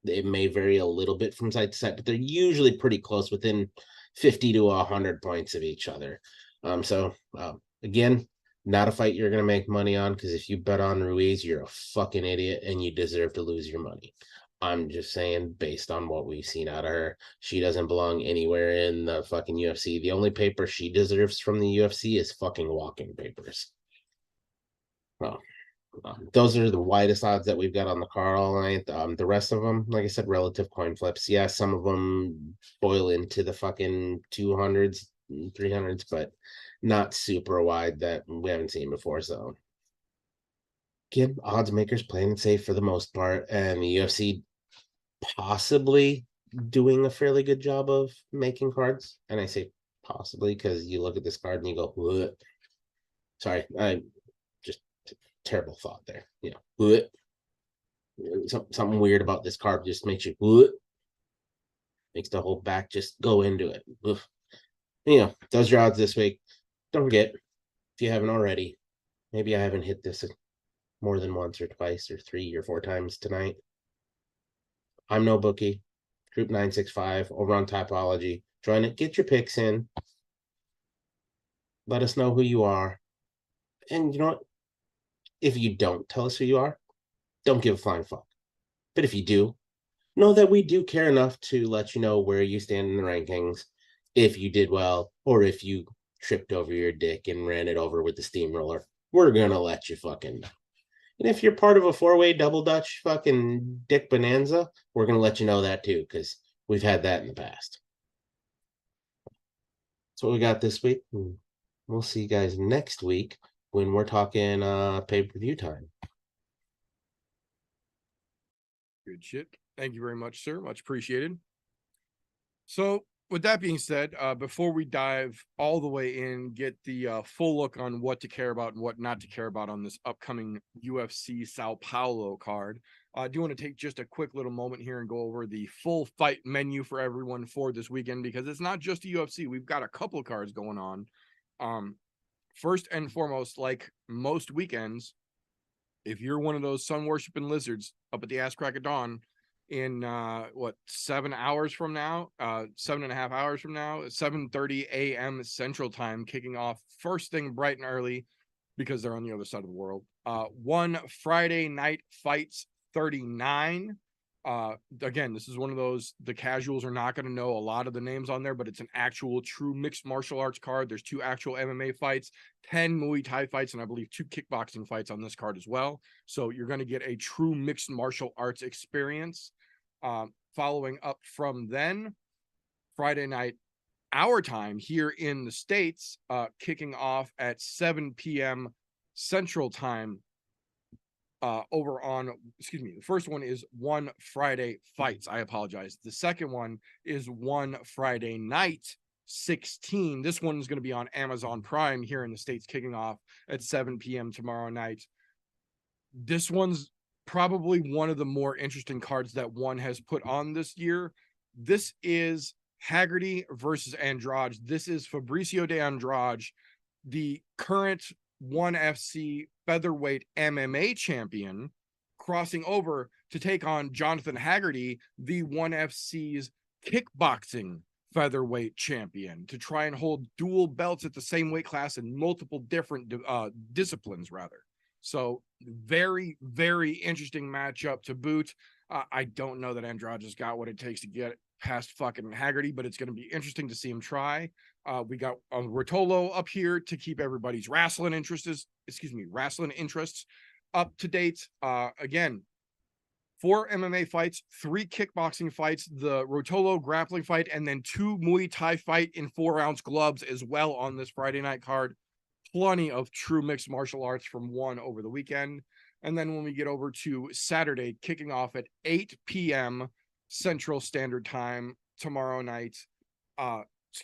it may vary a little bit from site to site, but they're usually pretty close, within 50 to 100 points of each other. Again, not a fight you're going to make money on, because if you bet on Ruiz, you're a fucking idiot and you deserve to lose your money. I'm just saying, based on what we've seen out of her, she doesn't belong anywhere in the fucking UFC. The only paper she deserves from the UFC is fucking walking papers. Well, Those are the widest odds that we've got on the card all night. The rest of them, like I said, relative coin flips. Yeah, some of them boil into the fucking 200s, 300s, but not super wide that we haven't seen before. So, again, odds makers playing it safe for the most part, and the UFC possibly doing a fairly good job of making cards. And I say possibly because you look at this card and you go, what? Sorry, I just terrible thought there. What? Something weird about this card just makes you what? Makes the whole back just go into it. Oof. Those are your odds this week. Don't forget, if you haven't already, maybe I haven't hit this more than once or twice or 3 or 4 times tonight. I'm no bookie. Group 965 over on Typology. Join it. Get your picks in. Let us know who you are. And you know what? If you don't tell us who you are, don't give a flying fuck. But if you do, know that we do care enough to let you know where you stand in the rankings, if you did well, or if you tripped over your dick and ran it over with the steamroller. We're going to let you fucking know. And if you're part of a 4-way double Dutch fucking dick bonanza, we're going to let you know that too, because we've had that in the past. That's what we got this week. We'll see you guys next week when we're talking pay-per-view time. Good shit. Thank you very much, sir. Much appreciated. So with that being said, before we dive all the way in, get the full look on what to care about and what not to care about on this upcoming UFC Sao Paulo card, I do want to take just a quick little moment here and go over the full fight menu for everyone for this weekend, because it's not just the UFC. We've got a couple of cards going on. First and foremost, like most weekends, if you're one of those sun worshiping lizards up at the ass crack of dawn in 7 hours from now, 7.5 hours from now, 7:30 a.m. Central Time, kicking off first thing bright and early because they're on the other side of the world. One Friday Night Fights 39. Again, this is one of those, the casuals are not going to know a lot of the names on there, but it's an actual true mixed martial arts card. There's 2 actual MMA fights, 10 Muay Thai fights, and I believe 2 kickboxing fights on this card as well. So you're going to get a true mixed martial arts experience. Following up from then, Friday night, our time here in the States, kicking off at 7 p.m. Central Time. The first one is One Friday Fights. I apologize. The second one is One Friday Night 16. This one is going to be on Amazon Prime here in the States, kicking off at 7 p.m. tomorrow night. This one's probably one of the more interesting cards that one has put on this year. This is Haggerty versus Andrade. This is Fabricio de Andrade, the current ONE FC featherweight MMA champion, crossing over to take on Jonathan Haggerty, the ONE FC's kickboxing featherweight champion, to try and hold dual belts at the same weight class in multiple different disciplines, rather. So very, very interesting matchup to boot. I don't know that Andrade has got what it takes to get past fucking Haggerty, but it's going to be interesting to see him try. We got Rotolo up here to keep everybody's wrestling interests up to date. Again, 4 MMA fights, 3 kickboxing fights, the Rotolo grappling fight, and then 2 Muay Thai fight in 4-ounce gloves as well on this Friday night card. Plenty of true mixed martial arts from ONE over the weekend. And then when we get over to Saturday, kicking off at 8 p.m. Central Standard Time tomorrow night,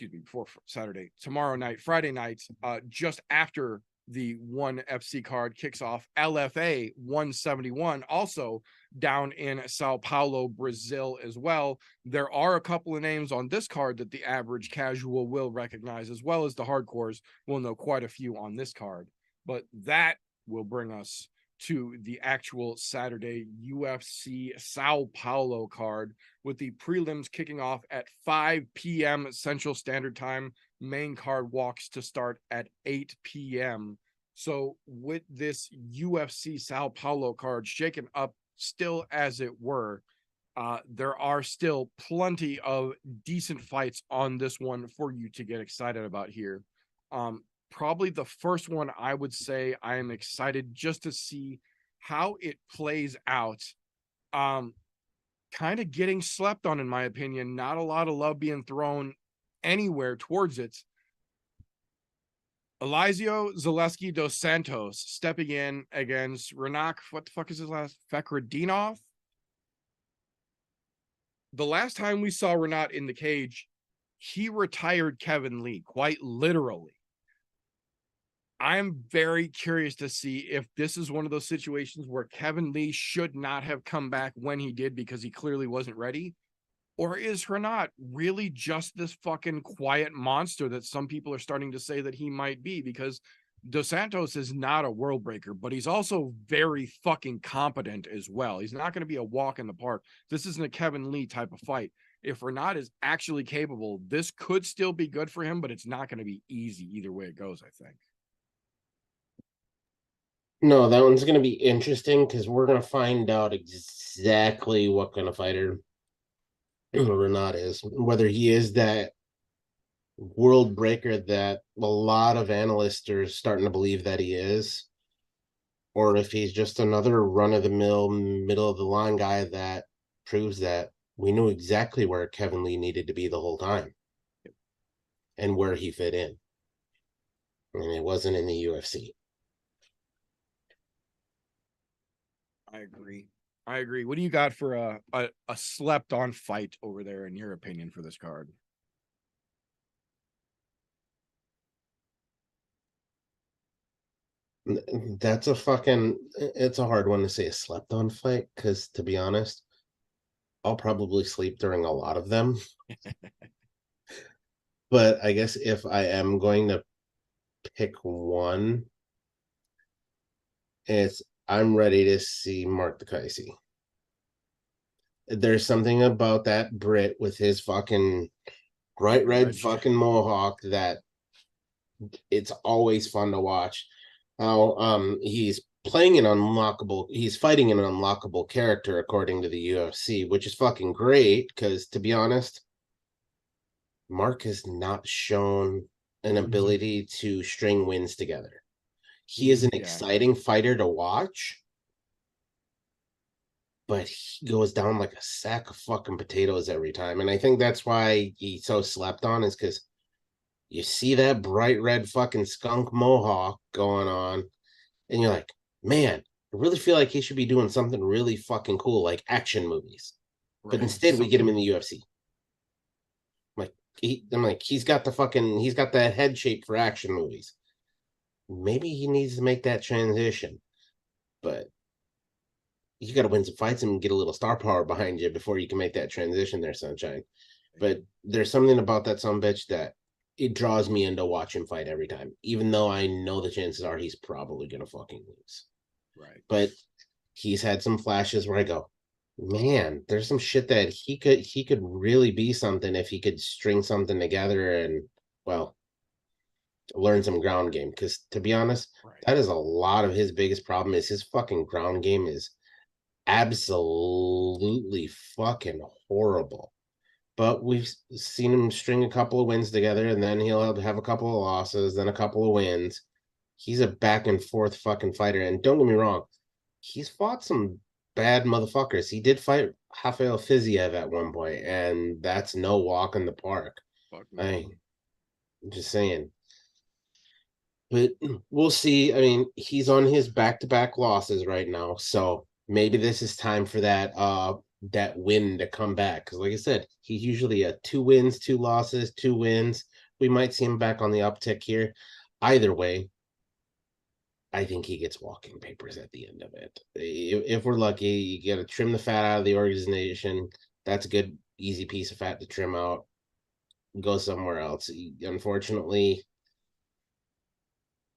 before Saturday, tomorrow night, Friday night, just after the ONE FC card kicks off, LFA 171, also down in Sao Paulo, Brazil as well. There are a couple of names on this card that the average casual will recognize, as well as the hardcores will know quite a few on this card. But that will bring us to the actual Saturday UFC Sao Paulo card, with the prelims kicking off at 5 p.m. Central Standard Time. Main card walks to start at 8 p.m. So with this UFC Sao Paulo card shaken up still as it were, there are still plenty of decent fights on this one for you to get excited about here. Probably the first one I would say I am excited just to see how it plays out, kind of getting slept on, in my opinion. Not a lot of love being thrown anywhere towards it. AlmeidaVsLewis dos Santos stepping in against Renak. What the fuck is his last? Fakhretdinov. The last time we saw Renat in the cage, he retired Kevin Lee, quite literally. I'm very curious to see if this is one of those situations where Kevin Lee should not have come back when he did because he clearly wasn't ready. Or is Renat really just this fucking quiet monster that some people are starting to say that he might be? Because Dos Santos is not a world breaker, but he's also very fucking competent as well. He's not going to be a walk in the park. This isn't a Kevin Lee type of fight. If Renat is actually capable, this could still be good for him, but it's not going to be easy either way it goes, I think. No, that one's going to be interesting because we're going to find out exactly what kind of fighter Renat is. Whether he is that world breaker that a lot of analysts are starting to believe that he is, or if he's just another run-of-the-mill, middle-of-the-line guy that proves that we knew exactly where Kevin Lee needed to be the whole time and where he fit in. And it wasn't in the UFC. I agree. What do you got for a slept-on fight over there, in your opinion, for this card? It's a hard one to say a slept on fight because, to be honest, I'll probably sleep during a lot of them. But I guess if I am going to pick one, I'm ready to see Mark DeKaisi. There's something about that Brit with his fucking bright red fucking mohawk that it's always fun to watch. He's fighting an unlockable character according to the UFC, which is fucking great because, to be honest, Mark has not shown an ability to string wins together. He is an exciting fighter to watch, but he goes down like a sack of fucking potatoes every time. And I think that's why he's so slept on, is because you see that bright red fucking skunk mohawk going on, and you're like, man, I really feel like he should be doing something really fucking cool, like action movies. Right. But instead, we get him in the UFC. He's got that head shape for action movies. Maybe he needs to make that transition, but you got to win some fights and get a little star power behind you before you can make that transition there, Sunshine. But there's something about that sumbitch that it draws me into watch him fight every time, even though I know the chances are he's probably going to fucking lose. Right. But he's had some flashes where I go, man, there's some shit that he could really be something if he could string something together and, well, learn some ground game. Because, to be honest, that is a lot of his biggest problem, is his fucking ground game is absolutely fucking horrible. But we've seen him string a couple of wins together, and then he'll have a couple of losses, then a couple of wins. He's a back and forth fucking fighter. And don't get me wrong, he's fought some bad motherfuckers. He did fight Rafael Fiziev at one point, and that's no walk in the park. I'm just saying. But we'll see. I mean, he's on his back-to-back losses right now, so maybe this is time for that win to come back. Because, like I said, he's usually a 2 wins, 2 losses, 2 wins. We might see him back on the uptick here. Either way, I think he gets walking papers at the end of it. If we're lucky, you got to trim the fat out of the organization. That's a good, easy piece of fat to trim out. Go somewhere else. Unfortunately,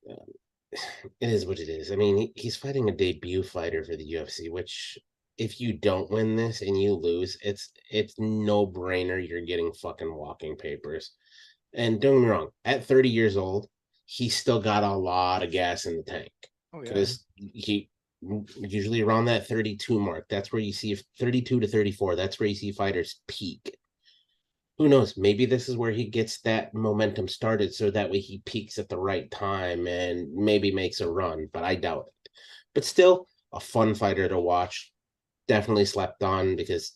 it is what it is. I mean, he's fighting a debut fighter for the UFC, which, if you don't win this and you lose, it's no brainer you're getting fucking walking papers. And don't get me wrong, at 30 years old, he's still got a lot of gas in the tank. Oh, yeah. Because he usually around that 32 mark, that's where you see 32 to 34, that's where you see fighters peak. Who knows? Maybe this is where he gets that momentum started, so that way he peaks at the right time and maybe makes a run, but I doubt it. But still, a fun fighter to watch. Definitely slept on because,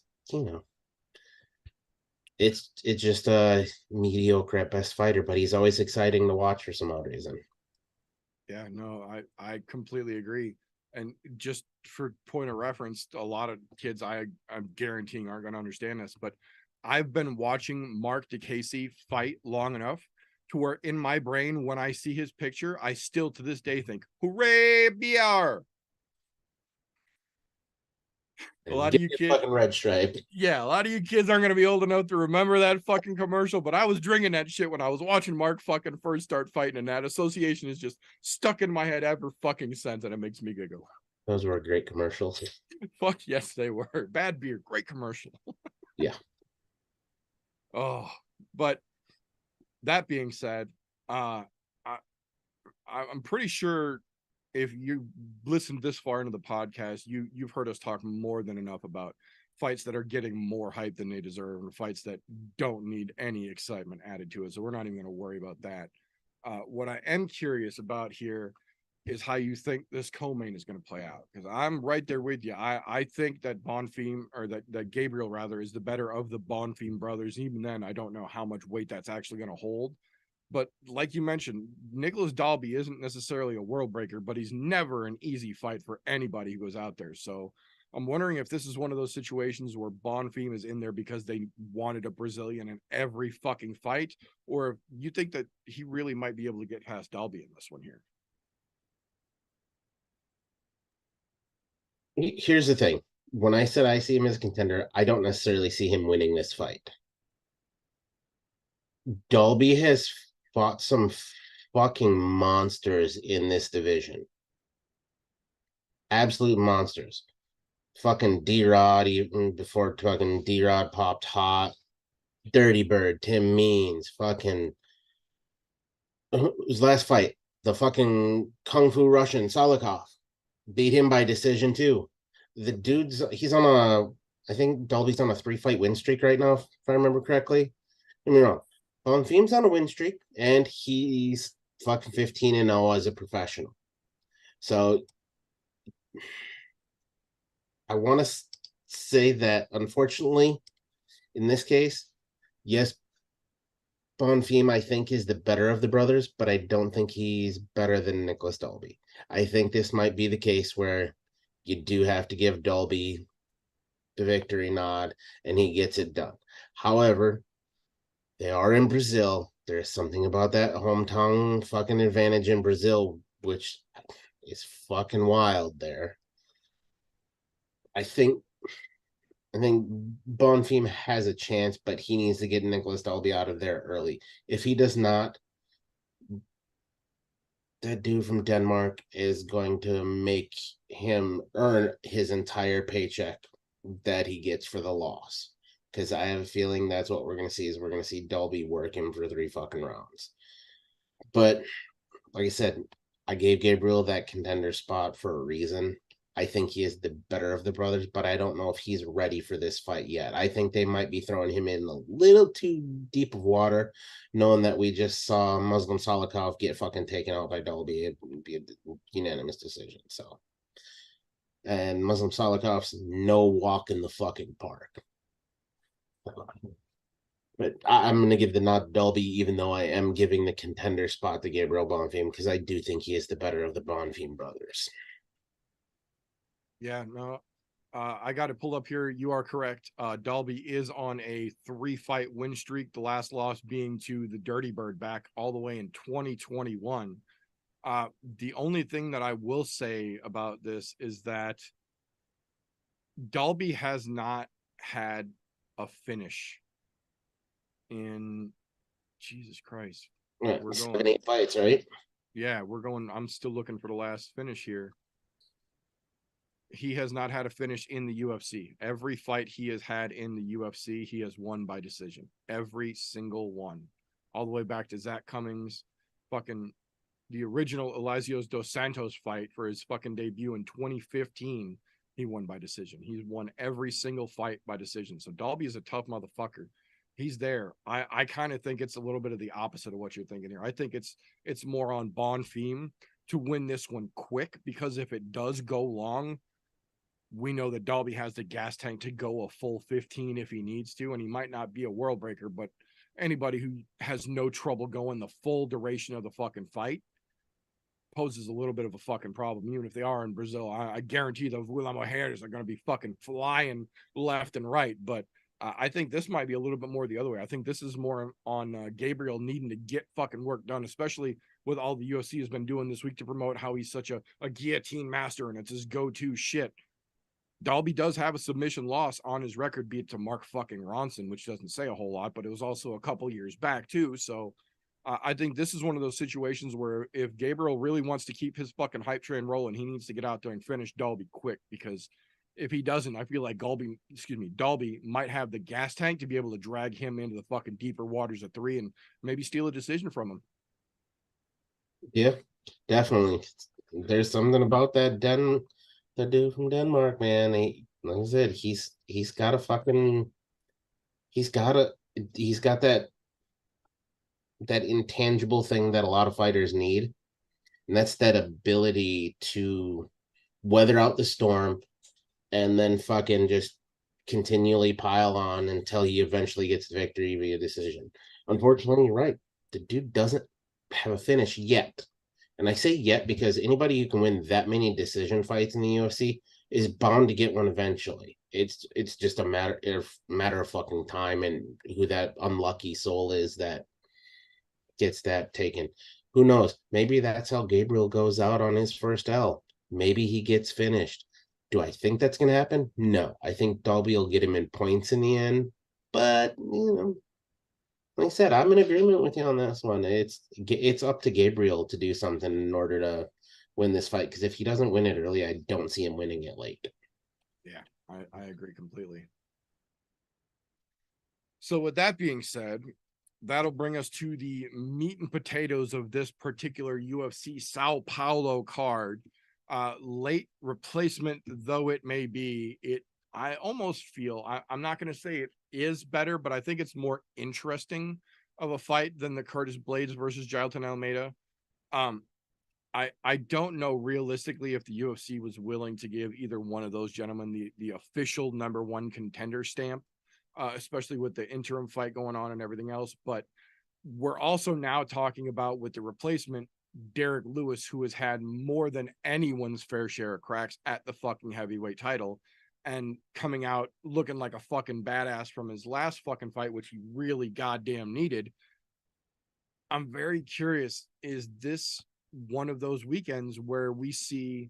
it's just a mediocre at best fighter, but he's always exciting to watch for some odd reason. Yeah, no, I completely agree. And just for point of reference, a lot of kids I'm guaranteeing aren't going to understand this, but I've been watching Mark DeCasey fight long enough to where in my brain, when I see his picture, I still to this day think, hooray, BR. A lot of you kids, fucking red stripe. yeah, a lot of you kids aren't going to be old enough to remember that fucking commercial, but I was drinking that shit when I was watching Mark fucking first start fighting, and that association is just stuck in my head ever fucking since, and it makes me giggle. Those were great commercials. Fuck yes, they were. Bad beer, great commercial. Yeah. Oh, but that being said, I'm pretty sure if you listened this far into the podcast, you've heard us talk more than enough about fights that are getting more hype than they deserve, and fights that don't need any excitement added to it. So we're not even going to worry about that. What I am curious about here is how you think this co-main is going to play out, because I'm right there with you. I think that Bonfim, or that Gabriel rather, is the better of the Bonfim brothers. Even then, I don't know how much weight that's actually going to hold. But like you mentioned, Nicholas Dalby isn't necessarily a world breaker, but he's never an easy fight for anybody who goes out there. So I'm wondering if this is one of those situations where Bonfim is in there because they wanted a Brazilian in every fucking fight, or if you think that he really might be able to get past Dalby in this one here. Here's the thing. When I said I see him as a contender, I don't necessarily see him winning this fight. Dalby has fought some fucking monsters in this division. Absolute monsters. Fucking D-Rod, even before fucking D-Rod popped hot. Dirty Bird, Tim Means, fucking his last fight, the fucking Kung Fu Russian, Salikov. Beat him by decision too. The dude's he's on I think Dalby's on a 3-fight win streak right now, if I remember correctly. Don't get me wrong. Bonfim's on a win streak, and he's fucking 15-0 as a professional. So I want to say that, unfortunately, in this case, yes, Bonfim, I think, is the better of the brothers, but I don't think he's better than Nicholas Dalby. I think this might be the case where you do have to give Dalby the victory nod, and he gets it done. However, they are in Brazil. There's something about that hometown fucking advantage in Brazil, which is fucking wild there. I think Bonfim has a chance, but he needs to get Nicholas Dalby out of there early. If he does not, that dude from Denmark is going to make him earn his entire paycheck that he gets for the loss. Because I have a feeling that's what we're going to see, is we're going to see Dalby work him for 3 fucking rounds. But like I said, I gave Gabriel that contender spot for a reason. I think he is the better of the brothers, but I don't know if he's ready for this fight yet. I think they might be throwing him in a little too deep of water, knowing that we just saw Muslim Salikov get fucking taken out by Dalby. It would be a unanimous decision. So, and Muslim Salikov's no walk in the fucking park. But I'm going to give the nod to Dalby, even though I am giving the contender spot to Gabriel Bonfim, because I do think he is the better of the Bonfim brothers. Yeah, no, I got it pulled up here. You are correct. Dalby is on a 3-fight win streak, the last loss being to the Dirty Bird back all the way in 2021. The only thing that I will say about this is that Dalby has not had a finish in, Jesus Christ. Yeah, We're 7-8 fights, right? Yeah, I'm still looking for the last finish here. He has not had a finish in the UFC. Every fight he has had in the UFC, he has won by decision. Every single one. All the way back to Zach Cummings, fucking the original Elasios dos Santos fight for his fucking debut in 2015. He won by decision. He's won every single fight by decision. So Dalby is a tough motherfucker. He's there. I kind of think it's a little bit of the opposite of what you're thinking here. I think it's more on Bonfim to win this one quick, because if it does go long, we know that Dalby has the gas tank to go a full 15 if he needs to, and he might not be a world breaker, but anybody who has no trouble going the full duration of the fucking fight poses a little bit of a fucking problem. Even if they are in Brazil, I guarantee those William O'Hare's are going to be fucking flying left and right. But I think this might be a little bit more the other way. I think this is more on Gabriel needing to get fucking work done, especially with all the UFC has been doing this week to promote how he's such a guillotine master and it's his go-to shit. Dalby does have a submission loss on his record, be it to Mark fucking Ronson, which doesn't say a whole lot, but it was also a couple years back too. So I think this is one of those situations where if Gabriel really wants to keep his fucking hype train rolling, he needs to get out there and finish Dalby quick, because if he doesn't, I feel like Dalby might have the gas tank to be able to drag him into the fucking deeper waters of 3 and maybe steal a decision from him. Yeah, definitely. There's something about that the dude from Denmark, man. Like I said, he's got that intangible thing that a lot of fighters need, and that's that ability to weather out the storm and then fucking just continually pile on until he eventually gets the victory via decision. Unfortunately, you're right. The dude doesn't have a finish yet. And I say yet because anybody who can win that many decision fights in the UFC is bound to get one eventually. It's just a matter of fucking time and who that unlucky soul is that gets that taken. Who knows? Maybe that's how Gabriel goes out on his first L. Maybe he gets finished. Do I think that's going to happen? No. I think Dalby will get him in points in the end. But, like I said, I'm in agreement with you on this one. It's up to Gabriel to do something in order to win this fight, because if he doesn't win it early, I don't see him winning it late. Yeah, I agree completely. So with that being said, that'll bring us to the meat and potatoes of this particular UFC Sao Paulo card. Late replacement though it may be, I almost feel, I'm not going to say it is better, but I think it's more interesting of a fight than the Curtis Blades versus Jailton Almeida. I don't know realistically if the UFC was willing to give either one of those gentlemen the official #1 contender stamp, especially with the interim fight going on and everything else. But we're also now talking about, with the replacement, Derek Lewis, who has had more than anyone's fair share of cracks at the fucking heavyweight title and coming out looking like a fucking badass from his last fucking fight, which he really goddamn needed. I'm very curious, is this one of those weekends where we see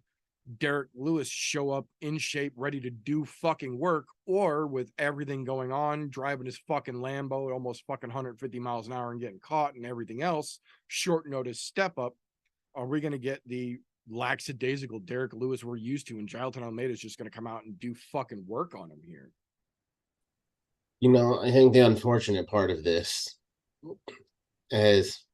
Derek Lewis show up in shape, ready to do fucking work, or with everything going on, driving his fucking Lambo at almost fucking 150 miles an hour and getting caught and everything else, short notice step up, are we going to get the lackadaisical Derek Lewis we're used to, and Jailton Almeida is just going to come out and do fucking work on him here? I think the unfortunate part of this is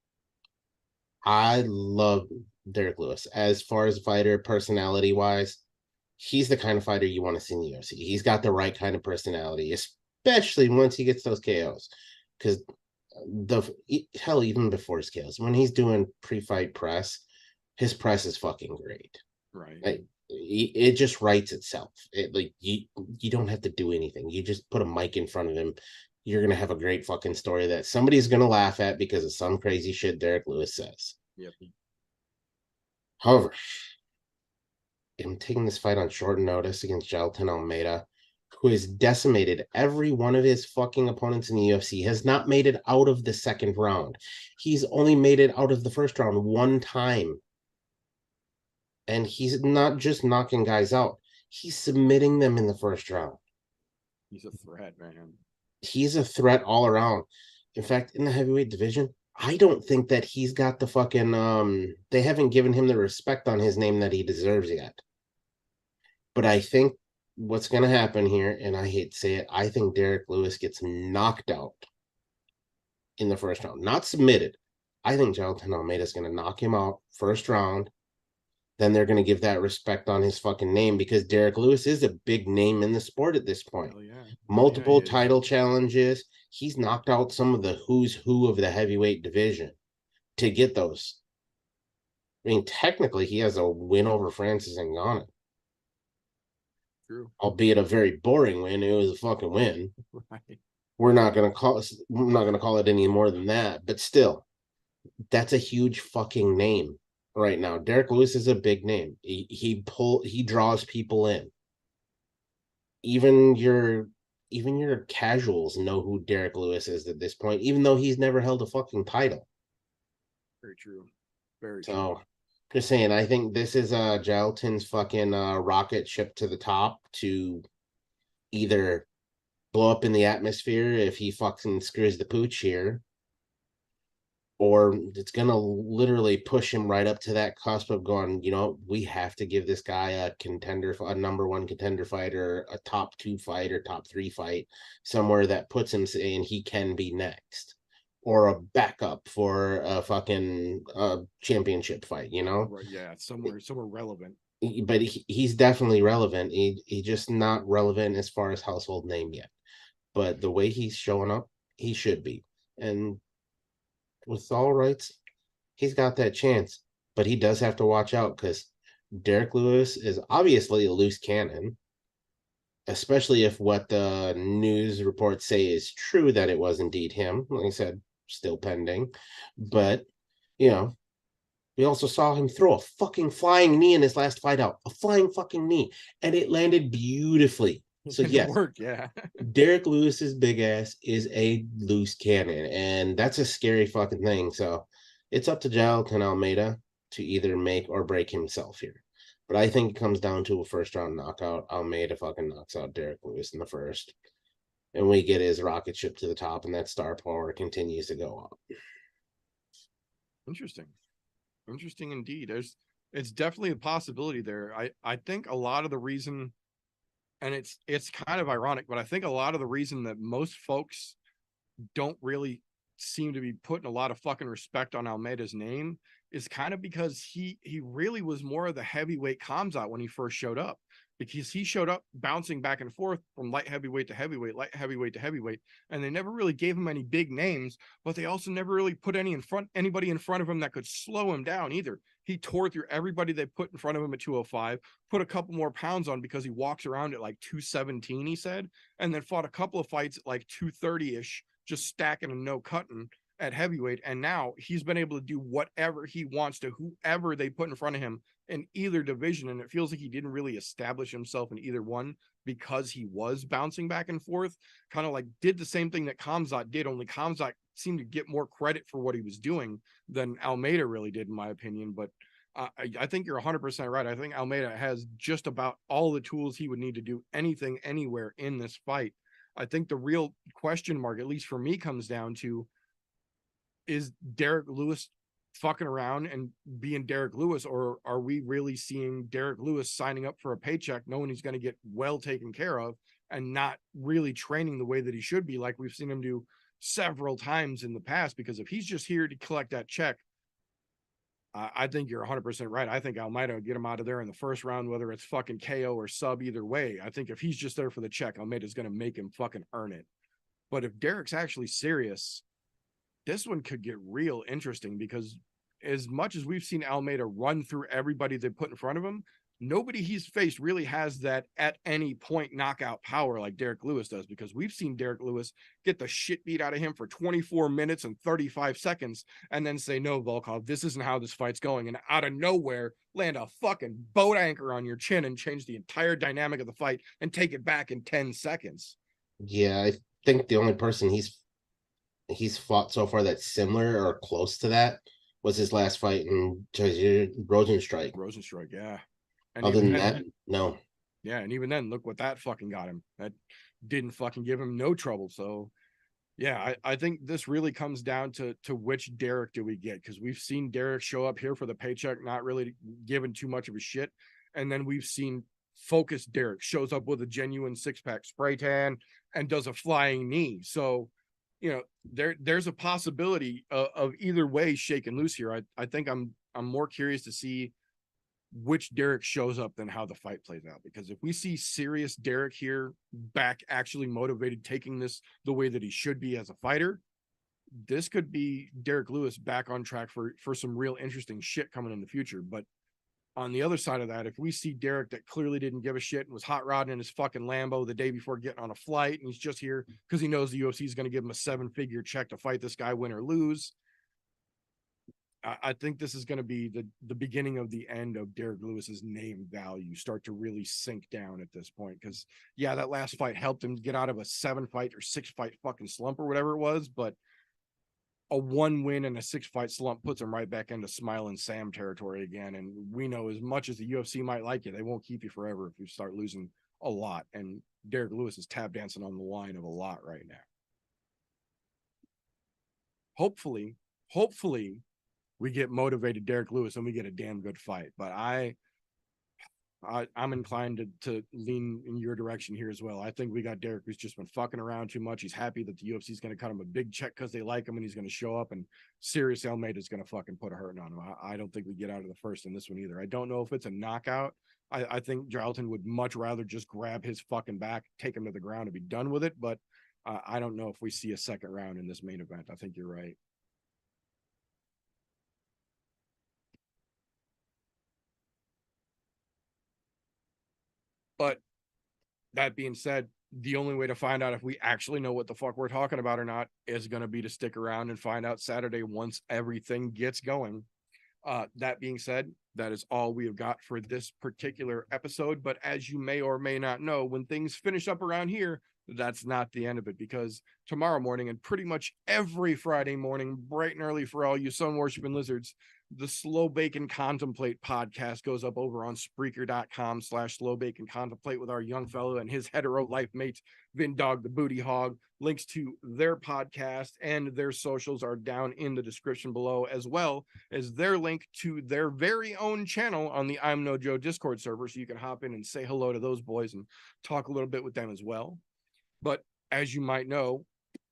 I love Derek Lewis. As far as fighter, personality-wise, he's the kind of fighter you want to see in the UFC. He's got the right kind of personality, especially once he gets those KOs. Because even before his KOs, when he's doing pre-fight press, his press is fucking great. Right. It just writes itself. You don't have to do anything. You just put a mic in front of him. You're gonna have a great fucking story that somebody's gonna laugh at because of some crazy shit Derek Lewis says. Yep. However, I'm taking this fight on short notice against Jailton Almeida, who has decimated every one of his fucking opponents in the UFC, has not made it out of the second round. He's only made it out of the first round one time. And he's not just knocking guys out. He's submitting them in the first round. He's a threat, man. He's a threat all around. In fact, in the heavyweight division, I don't think that he's got the fucking they haven't given him the respect on his name that he deserves yet. But I think what's going to happen here, and I hate to say it, I think Derek Lewis gets knocked out in the first round. Not submitted. I think Jailton Almeida is going to knock him out first round. Then they're going to give that respect on his fucking name, because Derek Lewis is a big name in the sport at this point. Yeah. Multiple title challenges. He's knocked out some of the who's who of the heavyweight division to get those. I mean, technically, he has a win over Francis Ngannou, True. albeit a very boring win. It was a fucking win. Right. We're not gonna call it any more than that. But still, that's a huge fucking name right now. Derek Lewis is a big name. He draws people in. Even your casuals know who Derek Lewis is at this point, even though he's never held a fucking title. Very true. Very true. So just saying, I think this is Gelatin's fucking rocket ship to the top to either blow up in the atmosphere if he fucking screws the pooch here, or it's gonna literally push him right up to that cusp of going, we have to give this guy a contender, a number one contender fight, or a top 2 fight, or top 3 fight, somewhere that puts him saying he can be next, or a backup for a fucking championship fight, Right. Yeah. Somewhere relevant. But he's definitely relevant. He just not relevant as far as household name yet. But the way he's showing up, he should be. And with all rights, he's got that chance. But he does have to watch out because Derek Lewis is obviously a loose cannon, especially if what the news reports say is true, that it was indeed him. Like I said, still pending. But, we also saw him throw a fucking flying knee in his last fight out. A flying fucking knee. And it landed beautifully. So, It yes. worked, yeah. Derek Lewis's big ass is a loose cannon, and that's a scary fucking thing. So it's up to Jailton Almeida to either make or break himself here. But I think it comes down to a first round knockout. Almeida fucking knocks out Derek Lewis in the first, and we get his rocket ship to the top, and that star power continues to go up. Interesting indeed. It's definitely a possibility there. I think a lot of the reason, and it's kind of ironic, but I think a lot of the reason that most folks don't really seem to be putting a lot of fucking respect on Almeida's name is kind of because he really was more of the heavyweight Khamzat when he first showed up, because he showed up bouncing back and forth from light heavyweight to heavyweight, and they never really gave him any big names, but they also never really put anybody in front of him that could slow him down either. He tore through everybody they put in front of him at 205, put a couple more pounds on because he walks around at like 217, he said, and then fought a couple of fights at like 230-ish, just stacking and no cutting at heavyweight. And now he's been able to do whatever he wants to whoever they put in front of him in either division. And it feels like he didn't really establish himself in either one because he was bouncing back and forth, kind of like did the same thing that Khamzat did, only Khamzat seemed to get more credit for what he was doing than Almeida really did, in my opinion. But I think you're 100% right. I think Almeida has just about all the tools he would need to do anything, anywhere in this fight. I think the real question mark, at least for me, comes down to, is Derek Lewis fucking around and being Derek Lewis, or are we really seeing Derek Lewis signing up for a paycheck knowing he's going to get well taken care of and not really training the way that he should be, like we've seen him do several times in the past? Because if he's just here to collect that check, I think you're 100% right. I think Almeida will get him out of there in the first round, whether it's fucking KO or sub, either way. I think if he's just there for the check, Almeida's going to make him fucking earn it. But if Derek's actually serious, this one could get real interesting, because as much as we've seen Almeida run through everybody they put in front of him, nobody he's faced really has that at any point knockout power like Derek Lewis does, because we've seen Derek Lewis get the shit beat out of him for 24 minutes and 35 seconds and then say, no, Volkov, this isn't how this fight's going. And out of nowhere, land a fucking boat anchor on your chin and change the entire dynamic of the fight and take it back in 10 seconds. Yeah, I think the only person he's fought so far that's similar or close to that was his last fight in Rosenstrike. Yeah. And other than that, no. Yeah, and even then, look what that fucking got him. That didn't fucking give him no trouble. So yeah, I think this really comes down to which Derek do we get, because we've seen Derek show up here for the paycheck, not really giving too much of a shit. And then we've seen focused Derek shows up with a genuine six-pack spray tan and does a flying knee. So, there's a possibility of either way shaking loose here. I think I'm more curious to see which Derek shows up than how the fight plays out, because if we see serious Derek here back, actually motivated, taking this the way that he should be as a fighter, this could be Derek Lewis back on track for some real interesting shit coming in the future. But on the other side of that, if we see Derek that clearly didn't give a shit and was hot rodding in his fucking Lambo the day before getting on a flight, and he's just here because he knows the UFC is going to give him a 7-figure check to fight this guy, win or lose, I think this is going to be the beginning of the end of Derek Lewis's name value start to really sink down at this point. Because yeah, that last fight helped him get out of a 7-fight or 6-fight fucking slump or whatever it was, but a 1 win and a 6-fight slump puts him right back into Smiling Sam territory again. And we know, as much as the UFC might like you, they won't keep you forever if you start losing a lot. And Derek Lewis is tap dancing on the line of a lot right now. Hopefully we get motivated Derek Lewis and we get a damn good fight. But I'm inclined to lean in your direction here as well. I think we got Derek who's just been fucking around too much. He's happy that the UFC is going to cut him a big check because they like him, and he's going to show up, and serious Almeida is going to fucking put a hurting on him. I don't think we get out of the first in this one either. I don't know if it's a knockout. I think Jarlton would much rather just grab his fucking back, take him to the ground, and be done with it. But I don't know if we see a second round in this main event. I think you're right. But that being said, the only way to find out if we actually know what the fuck we're talking about or not is going to be to stick around and find out Saturday once everything gets going. That being said, that is all we have got for this particular episode. But as you may or may not know, when things finish up around here, that's not the end of it, because tomorrow morning and pretty much every Friday morning, bright and early for all you sun worshiping lizards, the Slow Bacon Contemplate podcast goes up over on Spreaker.com/Slow Bacon Contemplate with our young fellow and his hetero life mate, Vin Dog the Booty Hog. Links to their podcast and their socials are down in the description below, as well as their link to their very own channel on the I'm No Joe Discord server, so you can hop in and say hello to those boys and talk a little bit with them as well. But as you might know,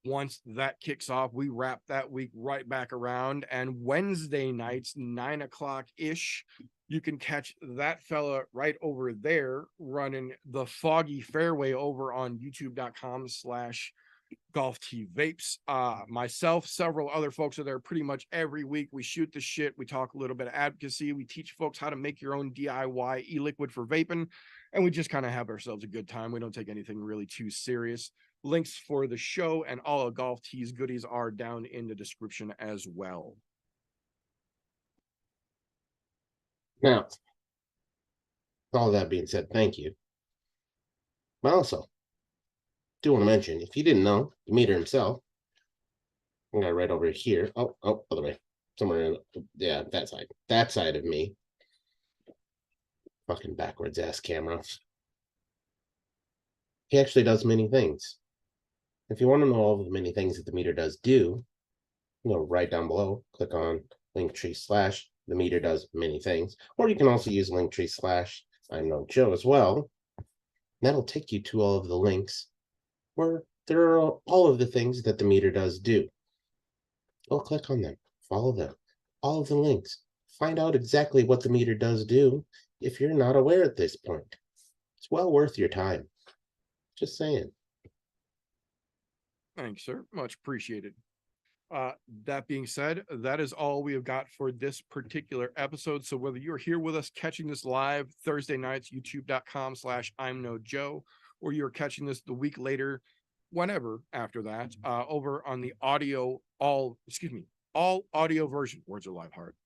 once that kicks off, we wrap that week right back around, and Wednesday nights, 9 o'clock ish, you can catch that fella right over there running the Foggy Fairway over on youtube.com/GolfTVapes. Myself, several other folks are there pretty much every week. We shoot the shit. We talk a little bit of advocacy. We teach folks how to make your own DIY e-liquid for vaping, and we just kind of have ourselves a good time. We don't take anything really too serious. Links for the show and all of Golf Tees goodies are down in the description as well. Now, all that being said, thank you. But also, do want to mention, if you didn't know, the meter himself, I'm gonna right over here. Oh, other way. Somewhere in, yeah, that side of me. Fucking backwards ass camera. He actually does many things. If you want to know all of the many things that the meter does do, go right down below, click on Linktree/the meter does many things, or you can also use Linktree/I'm No Joe as well. That'll take you to all of the links where there are all of the things that the meter does do. Go click on them, follow them, all of the links. Find out exactly what the meter does do if you're not aware at this point. It's well worth your time. Just saying. Thanks, sir. Much appreciated. That being said, that is all we have got for this particular episode. So whether you're here with us catching this live Thursday nights, youtube.com/I'm No Joe, or you're catching this the week later, whenever after that, over on the all audio version, words are live hard.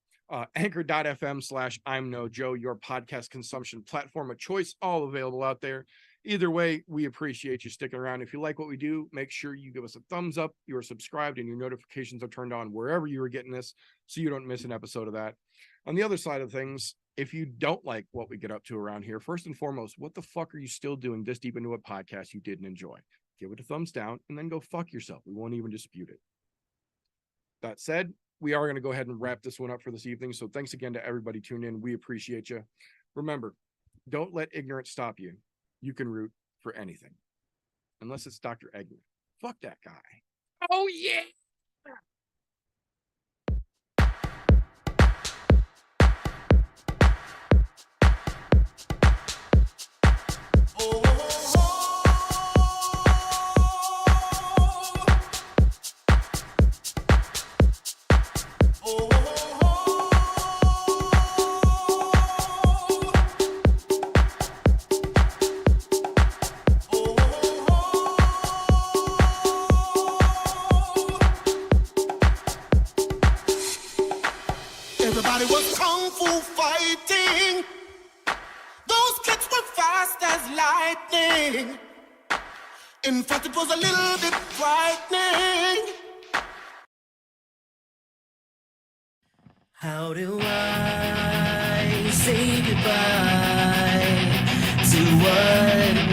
Anchor.fm/I'm No Joe, your podcast consumption platform of choice, all available out there. Either way, we appreciate you sticking around. If you like what we do, make sure you give us a thumbs up, you are subscribed, and your notifications are turned on wherever you are getting this, so you don't miss an episode of that. On the other side of things, if you don't like what we get up to around here, first and foremost, what the fuck are you still doing this deep into a podcast you didn't enjoy? Give it a thumbs down, and then go fuck yourself. We won't even dispute it. That said, we are going to go ahead and wrap this one up for this evening. So thanks again to everybody tuning in. We appreciate you. Remember, don't let ignorance stop you. You can root for anything. Unless it's Dr. Eggman. Fuck that guy. Oh, yeah. I was kung fu fighting. Those kicks were fast as lightning. In fact, it was a little bit frightening. How do I say goodbye to what